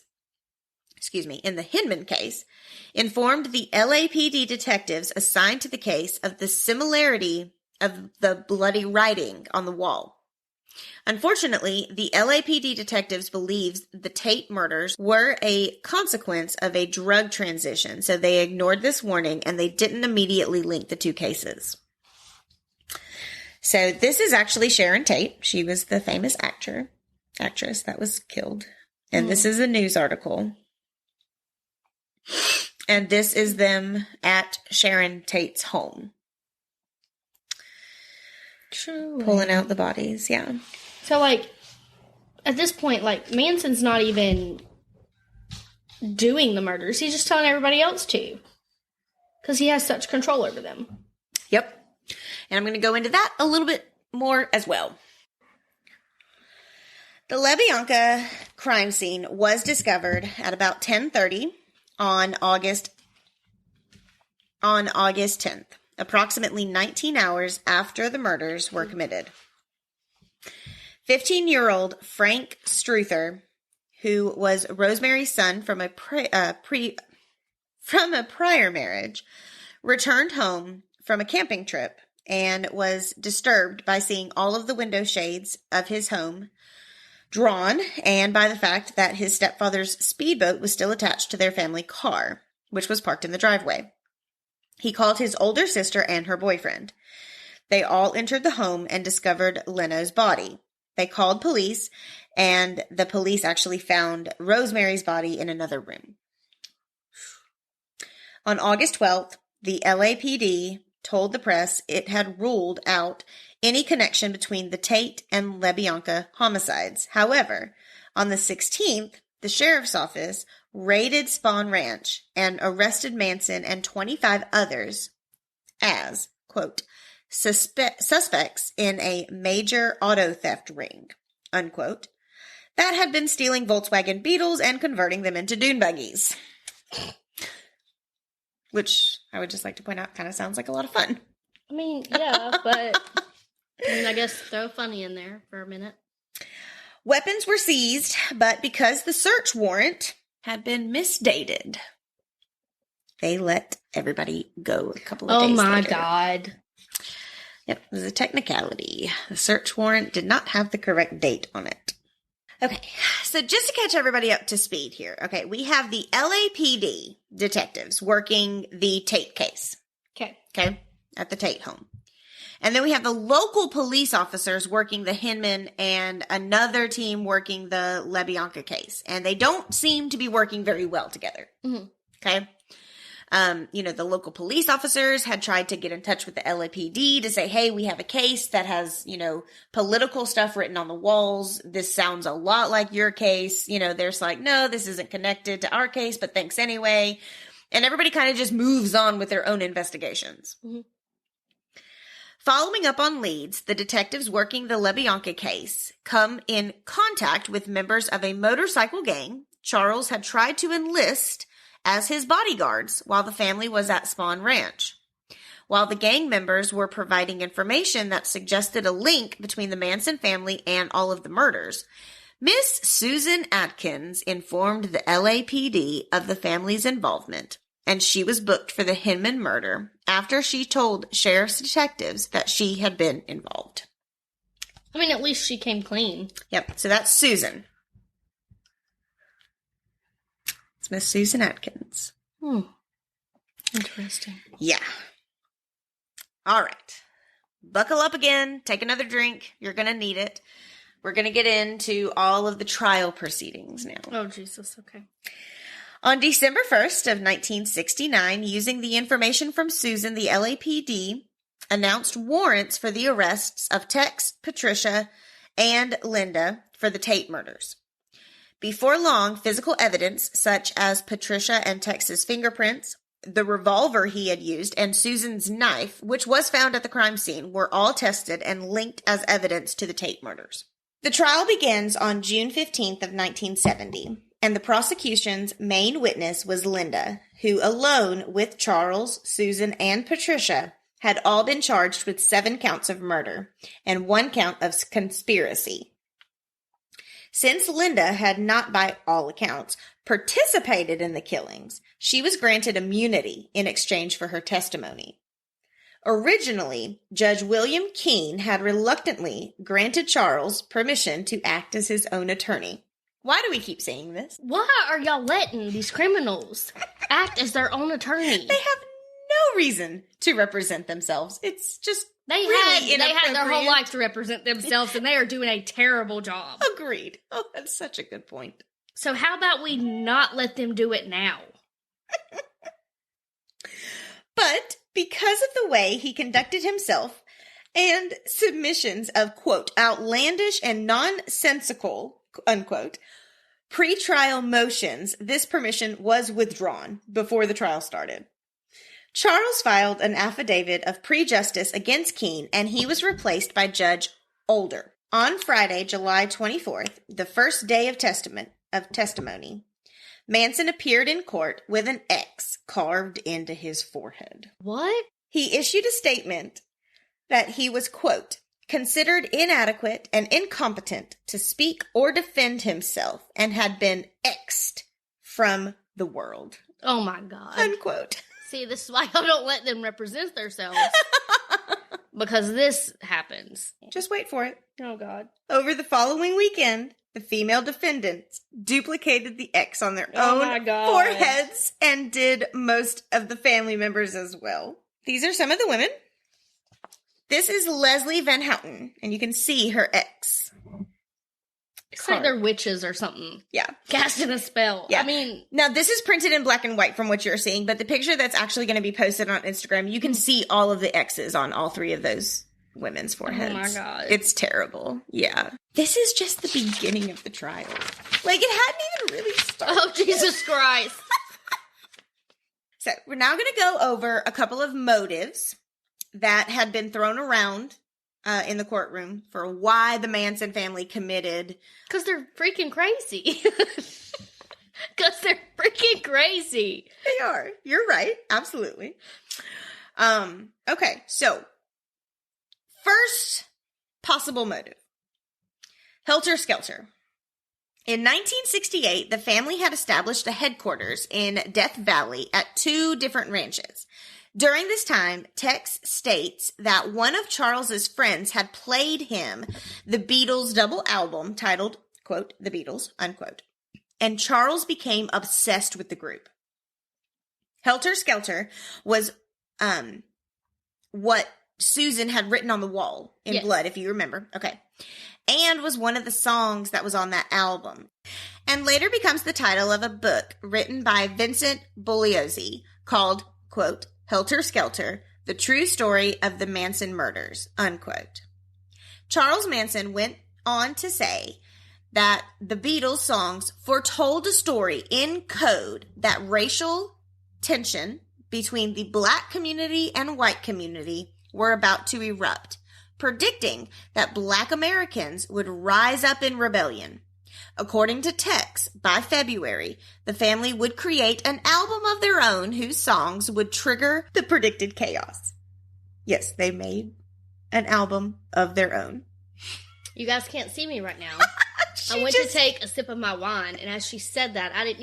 informed the LAPD detectives assigned to the case of the similarity of the bloody writing on the wall. Unfortunately, the LAPD detectives believed the Tate murders were a consequence of a drug transition, so they ignored this warning and they didn't immediately link the two cases. So this is actually Sharon Tate. She was the famous actress that was killed. And this is a news article. And this is them at Sharon Tate's home. Truly. Pulling out the bodies, yeah. So, at this point, Manson's not even doing the murders. He's just telling everybody else to. Because he has such control over them. Yep. And I'm going to go into that a little bit more as well. The LaBianca crime scene was discovered at about 10:30 on August 10th, approximately 19 hours after the murders were committed. 15-year-old Frank Struther, who was Rosemary's son from a prior marriage, returned home from a camping trip and was disturbed by seeing all of the window shades of his home drawn and by the fact that his stepfather's speedboat was still attached to their family car, which was parked in the driveway. He called his older sister and her boyfriend. They all entered the home and discovered Leno's body. They called police, and the police actually found Rosemary's body in another room. On August 12th, the LAPD told the press it had ruled out any connection between the Tate and LaBianca homicides. However, on the 16th, the sheriff's office raided Spawn Ranch and arrested Manson and 25 others as, quote, suspects in a major auto theft ring, unquote, that had been stealing Volkswagen Beetles and converting them into dune buggies. Which I would just like to point out kind of sounds like a lot of fun. I mean, yeah, but I guess throw funny in there for a minute. Weapons were seized, but because the search warrant had been misdated, they let everybody go a couple of days later. Oh my God. Yep, it was a technicality. The search warrant did not have the correct date on it. Okay, so just to catch everybody up to speed here. Okay, we have the LAPD detectives working the Tate case. Okay, at the Tate home. And then we have the local police officers working the Hinman and another team working the LaBianca case. And they don't seem to be working very well together. Mm-hmm. Okay. The local police officers had tried to get in touch with the LAPD to say, hey, we have a case that has, political stuff written on the walls. This sounds a lot like your case. There's like, no, this isn't connected to our case, but thanks anyway. And everybody kind of just moves on with their own investigations. Mm-hmm. Following up on leads, the detectives working the LaBianca case come in contact with members of a motorcycle gang Charles had tried to enlist as his bodyguards while the family was at Spawn Ranch. While the gang members were providing information that suggested a link between the Manson family and all of the murders, Miss Susan Atkins informed the LAPD of the family's involvement, and she was booked for the Hinman murder after she told sheriff's detectives that she had been involved. I mean, at least she came clean. Yep, so that's Susan. It's Miss Susan Atkins. Interesting. Yeah. All right. Buckle up again. Take another drink. You're going to need it. We're going to get into all of the trial proceedings now. Oh, Jesus. Okay. On December 1st of 1969, using the information from Susan, the LAPD announced warrants for the arrests of Tex, Patricia, and Linda for the Tate murders. Before long, physical evidence such as Patricia and Tex's fingerprints, the revolver he had used, and Susan's knife, which was found at the crime scene, were all tested and linked as evidence to the Tate murders. The trial begins on June 15th of 1970, and the prosecution's main witness was Linda, who alone with Charles, Susan, and Patricia had all been charged with 7 counts of murder and 1 count of conspiracy. Since Linda had not, by all accounts, participated in the killings, she was granted immunity in exchange for her testimony. Originally, Judge William Keene had reluctantly granted Charles permission to act as his own attorney. Why do we keep saying this? Why are y'all letting these criminals act as their own attorney? They have no reason to represent themselves. It's just They had their whole life to represent themselves, and they are doing a terrible job. Agreed. Oh, that's such a good point. So how about we not let them do it now? But because of the way he conducted himself and submissions of, quote, outlandish and nonsensical, unquote, pre-trial motions, this permission was withdrawn before the trial started. Charles filed an affidavit of prejudice against Keene, and he was replaced by Judge Older. On Friday, July 24th, the first day of testimony, Manson appeared in court with an X carved into his forehead. What? He issued a statement that he was, quote, considered inadequate and incompetent to speak or defend himself and had been X'd from the world. Oh my God. Unquote. See, this is why y'all don't let them represent themselves. Because this happens. Just wait for it. Oh, God. Over the following weekend, the female defendants duplicated the X on their own foreheads and did most of the family members as well. These are some of the women This is Leslie Van Houten, and you can see her ex. It's like they're witches or something. Yeah. Casting a spell. Yeah. I mean... Now, this is printed in black and white from what you're seeing, but the picture that's actually going to be posted on Instagram, you can see all of the X's on all three of those women's foreheads. Oh, my God. It's terrible. Yeah. This is just the beginning of the trial. Like, it hadn't even really started. Oh, Jesus Christ. So, we're now going to go over a couple of motives that had been thrown around in the courtroom for why the Manson family committed. Because they're freaking crazy. Because they're freaking crazy. They are. You're right. Absolutely. Okay, so first possible motive. Helter Skelter. In 1968, the family had established a headquarters in Death Valley at 2 different ranches. During this time, Tex states that one of Charles's friends had played him the Beatles' double album titled, quote, The Beatles, unquote, and Charles became obsessed with the group. Helter Skelter was what Susan had written on the wall in blood, if you remember. Okay. And was one of the songs that was on that album. And later becomes the title of a book written by Vincent Bugliosi called, quote, Helter Skelter, The True Story of the Manson Murders, unquote. Charles Manson went on to say that the Beatles songs foretold a story in code that racial tension between the black community and white community were about to erupt, predicting that black Americans would rise up in rebellion. According to Tex, by February, the family would create an album of their own whose songs would trigger the predicted chaos. Yes, they made an album of their own. You guys can't see me right now. I went to take a sip of my wine, and as she said that, I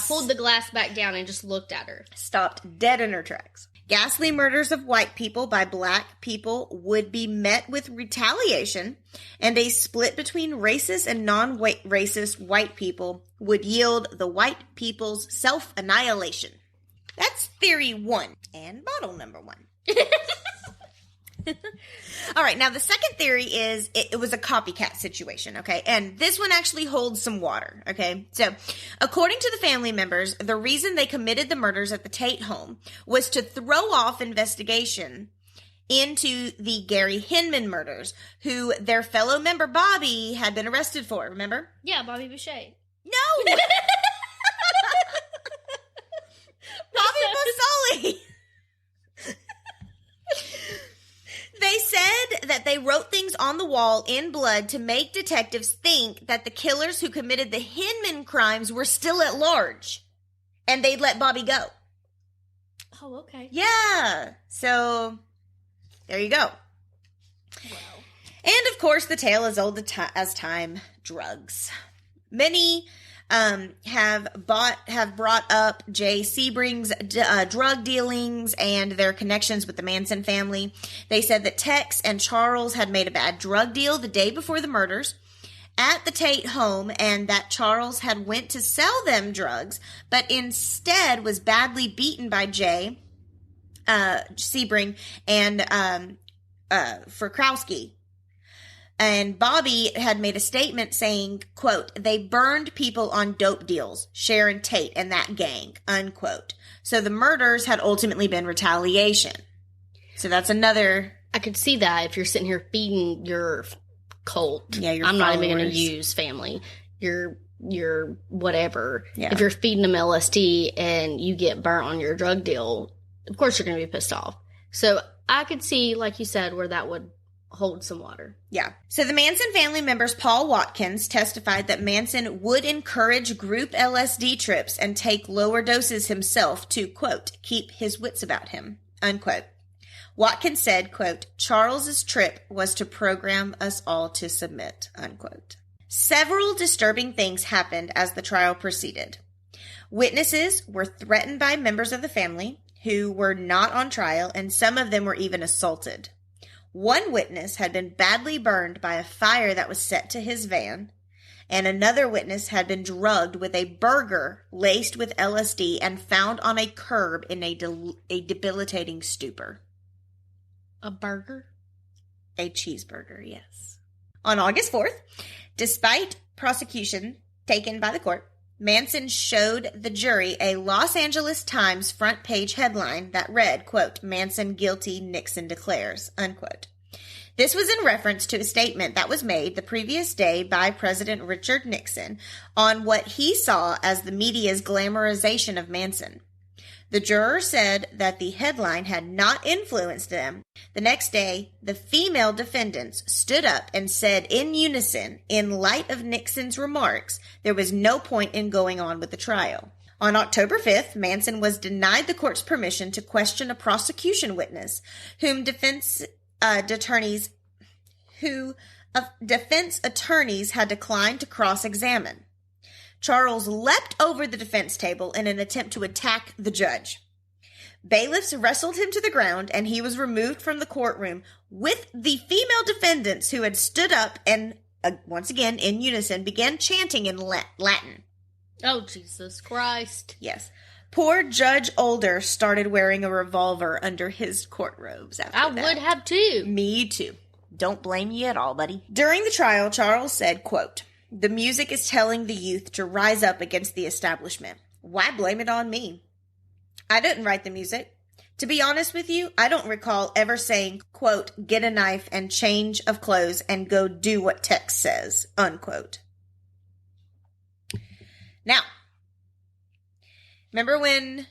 pulled the glass back down and just looked at her. Stopped dead in her tracks. Ghastly murders of white people by black people would be met with retaliation, and a split between racist and non-racist white people would yield the white people's self-annihilation. That's theory 1 and bottle number 1. All right, now the second theory is it was a copycat situation, okay? And this one actually holds some water, okay? So, according to the family members, the reason they committed the murders at the Tate home was to throw off investigation into the Gary Hinman murders, who their fellow member Bobby had been arrested for, remember? Yeah, Bobby Boucher. No! Bobby Basoli! They said that they wrote things on the wall in blood to make detectives think that the killers who committed the Hinman crimes were still at large, and they'd let Bobby go. Oh, okay. Yeah. So, there you go. Wow. And, of course, the tale as old as time, drugs. Many have brought up Jay Sebring's drug dealings and their connections with the Manson family. They said that Tex and Charles had made a bad drug deal the day before the murders at the Tate home, and that Charles had went to sell them drugs, but instead was badly beaten by Jay Sebring and Frykowski. And Bobby had made a statement saying, quote, they burned people on dope deals, Sharon Tate and that gang, unquote. So the murders had ultimately been retaliation. So that's another... I could see that if you're sitting here feeding your cult. Yeah, your I'm followers. not even going to use family. Your whatever. Yeah. If you're feeding them LSD and you get burnt on your drug deal, of course you're going to be pissed off. So I could see, like you said, where that would hold some water. Yeah. So the Manson family members, Paul Watkins, testified that Manson would encourage group LSD trips and take lower doses himself to, quote, keep his wits about him, unquote. Watkins said, quote, Charles's trip was to program us all to submit, unquote. Several disturbing things happened as the trial proceeded. Witnesses were threatened by members of the family who were not on trial, and some of them were even assaulted. One witness had been badly burned by a fire that was set to his van, and another witness had been drugged with a burger laced with LSD and found on a curb in a debilitating stupor. A burger? A cheeseburger, yes. On August 4th, despite prosecution taken by the court, Manson showed the jury a Los Angeles Times front page headline that read, quote, "Manson guilty, Nixon declares," unquote. This was in reference to a statement that was made the previous day by President Richard Nixon on what he saw as the media's glamorization of Manson. The juror said that the headline had not influenced them. The next day, the female defendants stood up and said in unison, in light of Nixon's remarks, there was no point in going on with the trial. On October 5th, Manson was denied the court's permission to question a prosecution witness whom defense attorneys had declined to cross-examine. Charles leapt over the defense table in an attempt to attack the judge. Bailiffs wrestled him to the ground, and he was removed from the courtroom with the female defendants who had stood up and, once again, in unison, began chanting in Latin. Oh, Jesus Christ. Yes. Poor Judge Older started wearing a revolver under his court robes after that. I would have too. Me too. Don't blame you at all, buddy. During the trial, Charles said, quote, "The music is telling the youth to rise up against the establishment. Why blame it on me? I didn't write the music. To be honest with you, I don't recall ever saying, quote, get a knife and change of clothes and go do what text says," unquote. Now, remember when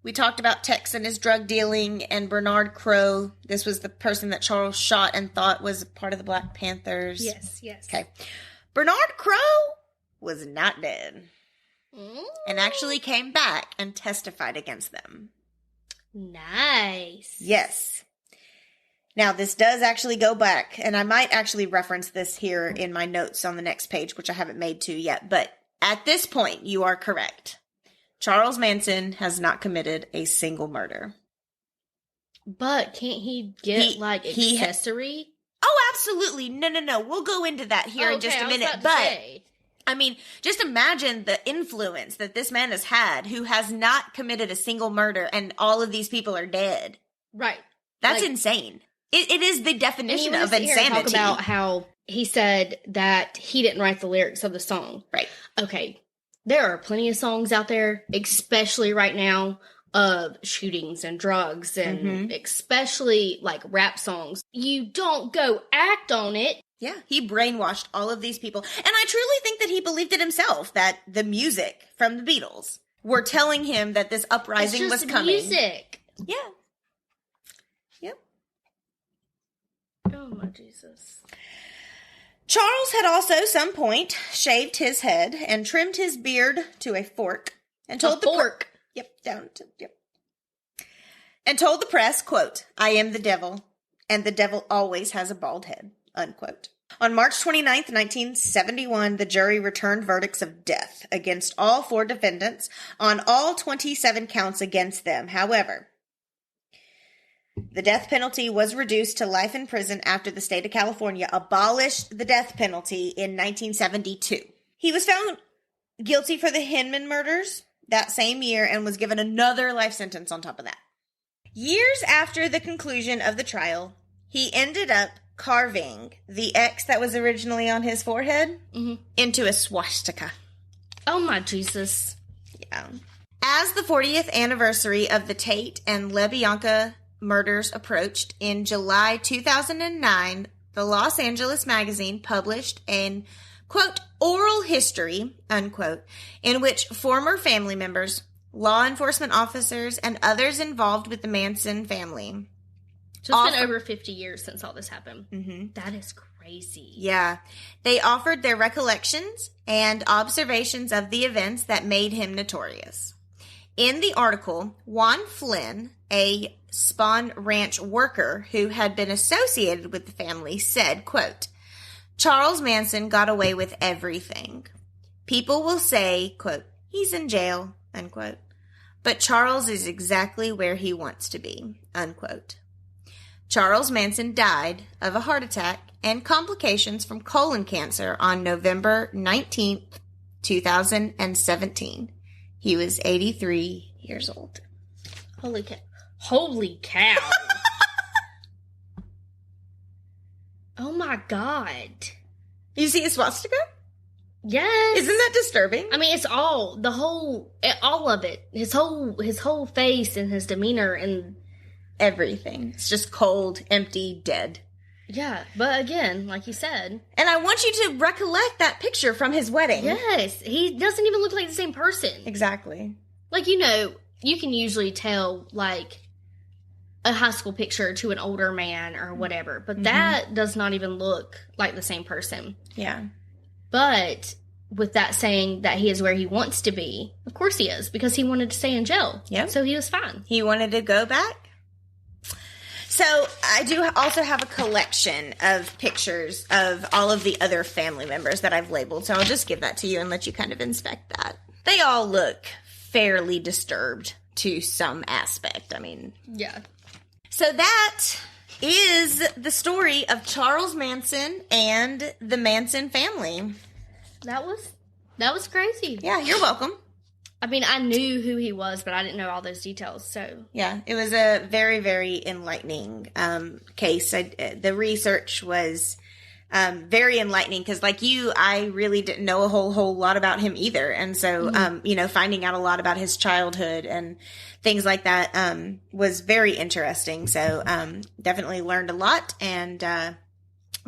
we talked about Tex and his drug dealing and Bernard Crowe? This was the person that Charles shot and thought was part of the Black Panthers. Yes. Okay. Bernard Crowe was not dead and actually came back and testified against them. Nice. Yes. Now, this does actually go back, and I might actually reference this here in my notes on the next page, which I haven't made to yet, but at this point, you are correct. Charles Manson has not committed a single murder. But can't he get, accessory? Oh, absolutely. No. We'll go into that here in just a minute. But, I mean, just imagine the influence that this man has had who has not committed a single murder and all of these people are dead. Right. That's insane. It is the definition of insanity. Talk about how he said that he didn't write the lyrics of the song. Right. Okay. There are plenty of songs out there, especially right now, of shootings and drugs and especially like rap songs. You don't go act on it. Yeah, he brainwashed all of these people. And I truly think that he believed it himself, that the music from the Beatles were telling him that this uprising was coming. Music. Yeah. Yep. Oh, my Jesus. Charles had also, some point, shaved his head and trimmed his beard to a fork and told and told the press, quote, "I am the devil, and the devil always has a bald head," unquote. On March 29th, 1971, the jury returned verdicts of death against all 4 defendants on all 27 counts against them. However, the death penalty was reduced to life in prison after the state of California abolished the death penalty in 1972. He was found guilty for the Hinman murders that same year and was given another life sentence on top of that. Years after the conclusion of the trial, he ended up carving the X that was originally on his forehead into a swastika. Oh, my Jesus. Yeah. As the 40th anniversary of the Tate and LaBianca murders approached, in July 2009, the Los Angeles Magazine published an, quote, oral history, unquote, in which former family members, law enforcement officers, and others involved with the Manson family. So it's been over 50 years since all this happened. That is crazy. Yeah. They offered their recollections and observations of the events that made him notorious. In the article, Juan Flynn, a Spahn Ranch worker who had been associated with the family, said, quote, "Charles Manson got away with everything. People will say, quote, he's in jail, unquote, but Charles is exactly where he wants to be, unquote." Charles Manson died of a heart attack and complications from colon cancer on November 19th, 2017. He was 83 years old. Holy cow. Holy cow. Oh my God. You see a swastika? Yes. Isn't that disturbing? I mean, it's all of it. His whole face and his demeanor and everything. It's just cold, empty, dead. Yeah, but again, like you said. And I want you to recollect that picture from his wedding. Yes, he doesn't even look like the same person. Exactly. Like, you know, you can usually tell, like, a high school picture to an older man or whatever, but that does not even look like the same person. Yeah. But with that saying that he is where he wants to be, of course he is, because he wanted to stay in jail. Yeah. So he was fine. He wanted to go back. So I do also have a collection of pictures of all of the other family members that I've labeled. So I'll just give that to you and let you kind of inspect that. They all look fairly disturbed to some aspect. I mean, yeah. So that is the story of Charles Manson and the Manson family. That was crazy. Yeah, you're welcome. I mean, I knew who he was, but I didn't know all those details, so. Yeah, it was a very, very enlightening case. The research was very enlightening because, like you, I really didn't know a whole lot about him either. And so, finding out a lot about his childhood and things like that was very interesting. So, definitely learned a lot, and glad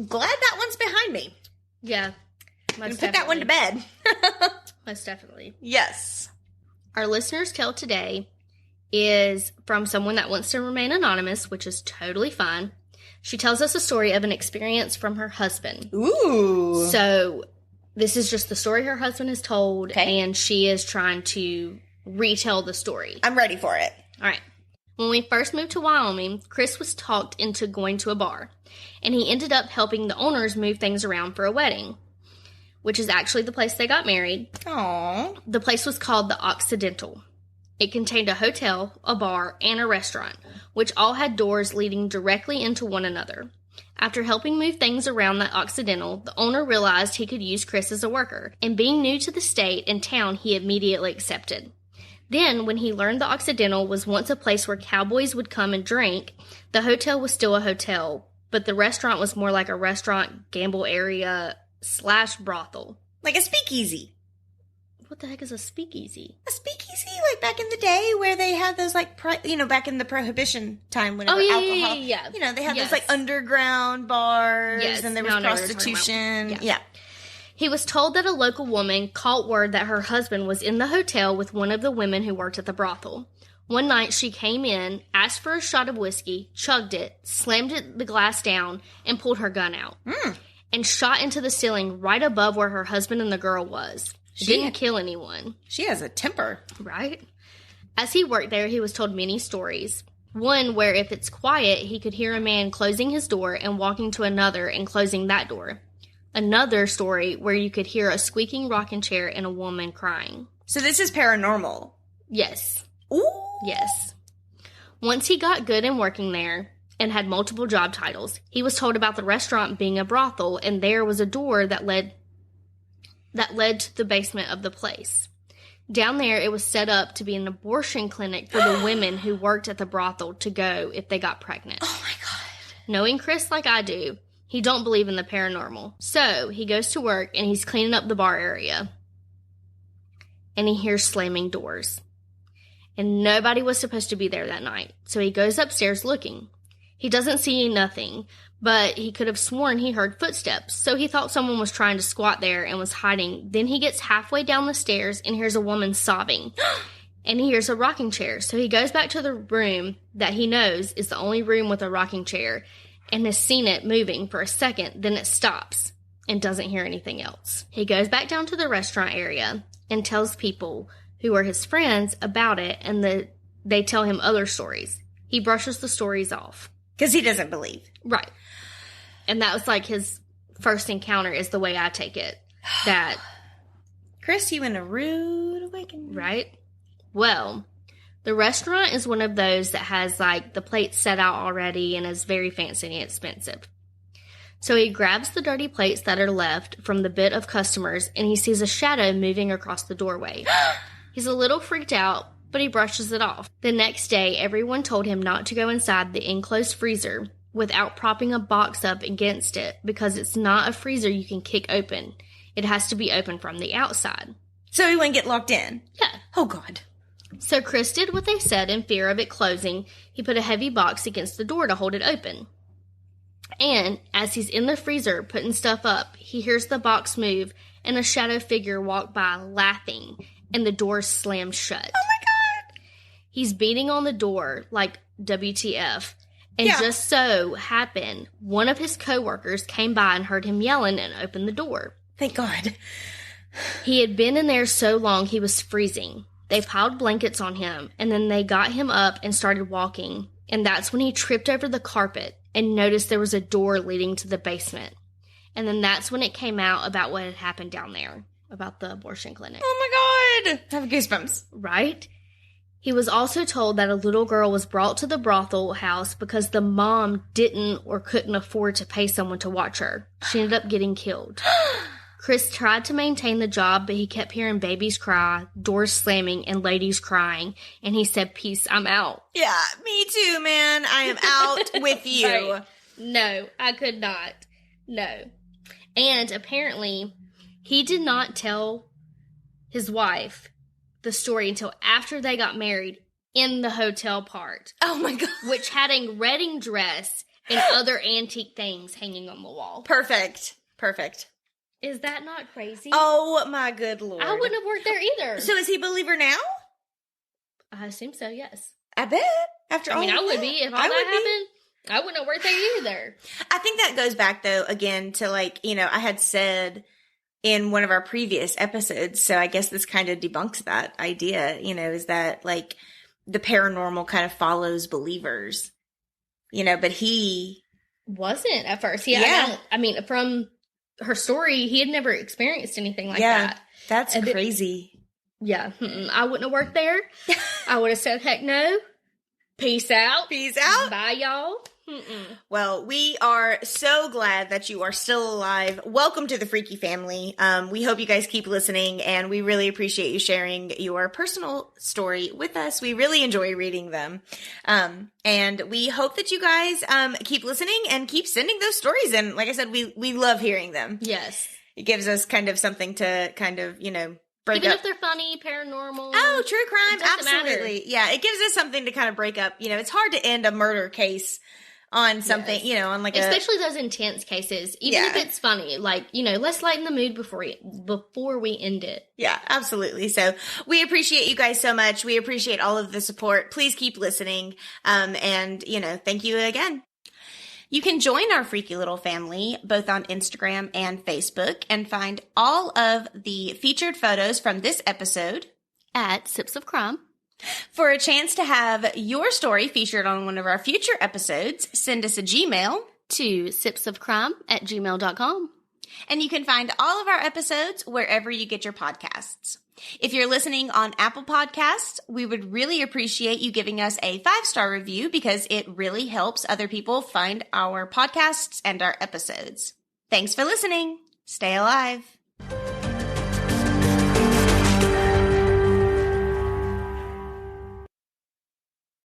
that one's behind me. Yeah. And put that one to bed. Most definitely. Yes. Our listener's tale today is from someone that wants to remain anonymous, which is totally fine. She tells us a story of an experience from her husband. Ooh. So this is just the story her husband has told, and she is trying to retell the story. I'm ready for it. All right. When we first moved to Wyoming, Chris was talked into going to a bar, and he ended up helping the owners move things around for a wedding, which is actually the place they got married. Aww. The place was called the Occidental. It contained a hotel, a bar, and a restaurant, which all had doors leading directly into one another. After helping move things around the Occidental, the owner realized he could use Chris as a worker, and being new to the state and town, he immediately accepted. Then, when he learned the Occidental was once a place where cowboys would come and drink, the hotel was still a hotel, but the restaurant was more like a restaurant, gamble area / brothel. Like a speakeasy. What the heck is a speakeasy? A speakeasy, like back in the day where they had those, like, back in the Prohibition time whenever alcohol. Yeah. You know, they had those, like, underground bars, and there was prostitution. Yeah. He was told that a local woman caught word that her husband was in the hotel with one of the women who worked at the brothel. One night, she came in, asked for a shot of whiskey, chugged it, slammed the glass down, and pulled her gun out. And shot into the ceiling right above where her husband and the girl was. She didn't kill anyone. She has a temper. Right? As he worked there, he was told many stories. One where if it's quiet, he could hear a man closing his door and walking to another and closing that door. Another story where you could hear a squeaking rocking chair and a woman crying. So this is paranormal? Yes. Ooh. Yes. Once he got good and working there, and had multiple job titles, he was told about the restaurant being a brothel, and there was a door that led to the basement of the place. Down there, it was set up to be an abortion clinic for the women who worked at the brothel to go if they got pregnant. Oh my God. Knowing Chris like I do, he don't believe in the paranormal. So, he goes to work, and he's cleaning up the bar area. And he hears slamming doors. And nobody was supposed to be there that night. So he goes upstairs looking. He doesn't see nothing, but he could have sworn he heard footsteps, so he thought someone was trying to squat there and was hiding. Then he gets halfway down the stairs and hears a woman sobbing, and he hears a rocking chair. So he goes back to the room that he knows is the only room with a rocking chair and has seen it moving for a second, then it stops and doesn't hear anything else. He goes back down to the restaurant area and tells people who are his friends about it, and they tell him other stories. He brushes the stories off. Because he doesn't believe. Right. And that was like his first encounter is the way I take it. That. Chris, you in a rude awakening. Right? Well, the restaurant is one of those that has like the plates set out already and is very fancy and expensive. So he grabs the dirty plates that are left from the bit of customers and he sees a shadow moving across the doorway. He's a little freaked out, but he brushes it off. The next day, everyone told him not to go inside the enclosed freezer, without propping a box up against it because it's not a freezer you can kick open. It has to be open from the outside. So he wouldn't get locked in? Yeah. Oh, God. So Chris did what they said in fear of it closing. He put a heavy box against the door to hold it open. And as he's in the freezer putting stuff up, he hears the box move and a shadow figure walk by laughing, and the door slammed shut. Oh, my God. He's beating on the door like WTF. And just so happened, one of his coworkers came by and heard him yelling and opened the door. Thank God. He had been in there so long he was freezing. They piled blankets on him, and then they got him up and started walking. And that's when he tripped over the carpet and noticed there was a door leading to the basement. And then that's when it came out about what had happened down there, about the abortion clinic. Oh, my God. I have goosebumps. Right? He was also told that a little girl was brought to the brothel house because the mom didn't or couldn't afford to pay someone to watch her. She ended up getting killed. Chris tried to maintain the job, but he kept hearing babies cry, doors slamming, and ladies crying. And he said, "Peace, I'm out." Yeah, me too, man. I am out with you. Right. No, I could not. No. And apparently, he did not tell his wife the story until after they got married in the hotel part. Oh, my God. Which had a wedding dress and other antique things hanging on the wall. Perfect. Perfect. Is that not crazy? Oh, my good Lord. I wouldn't have worked there either. So is he a believer now? I assume so, yes. I bet. After all I would be. If all that happened, I wouldn't have worked there either. I think that goes back, though, again, to like, I had said in one of our previous episodes, so I guess this kind of debunks that idea, is that like the paranormal kind of follows believers, but he wasn't at first. Yeah. I mean, from her story, he had never experienced anything like yeah, that. That's crazy. Yeah. I wouldn't have worked there. I would have said, heck no. Peace out. Peace out. Bye, y'all. Well, we are so glad that you are still alive. Welcome to the Freaky family. We hope you guys keep listening, and we really appreciate you sharing your personal story with us. We really enjoy reading them. And we hope that you guys keep listening and keep sending those stories in. Like I said, we love hearing them. Yes. It gives us kind of something to kind of, break Even up. if they're funny, paranormal. Oh, true crime. Absolutely. Matter. Yeah, it gives us something to kind of break up. It's hard to end a murder case on something, yes. On like especially those intense cases, even if it's funny, like, let's lighten the mood before we end it. Yeah, absolutely. So we appreciate you guys so much. We appreciate all of the support. Please keep listening. And thank you again. You can join our freaky little family both on Instagram and Facebook and find all of the featured photos from this episode at Sips of Crime. For a chance to have your story featured on one of our future episodes, send us a Gmail to sipsofcrime@gmail.com. And you can find all of our episodes wherever you get your podcasts. If you're listening on Apple Podcasts, we would really appreciate you giving us a 5-star review because it really helps other people find our podcasts and our episodes. Thanks for listening. Stay alive.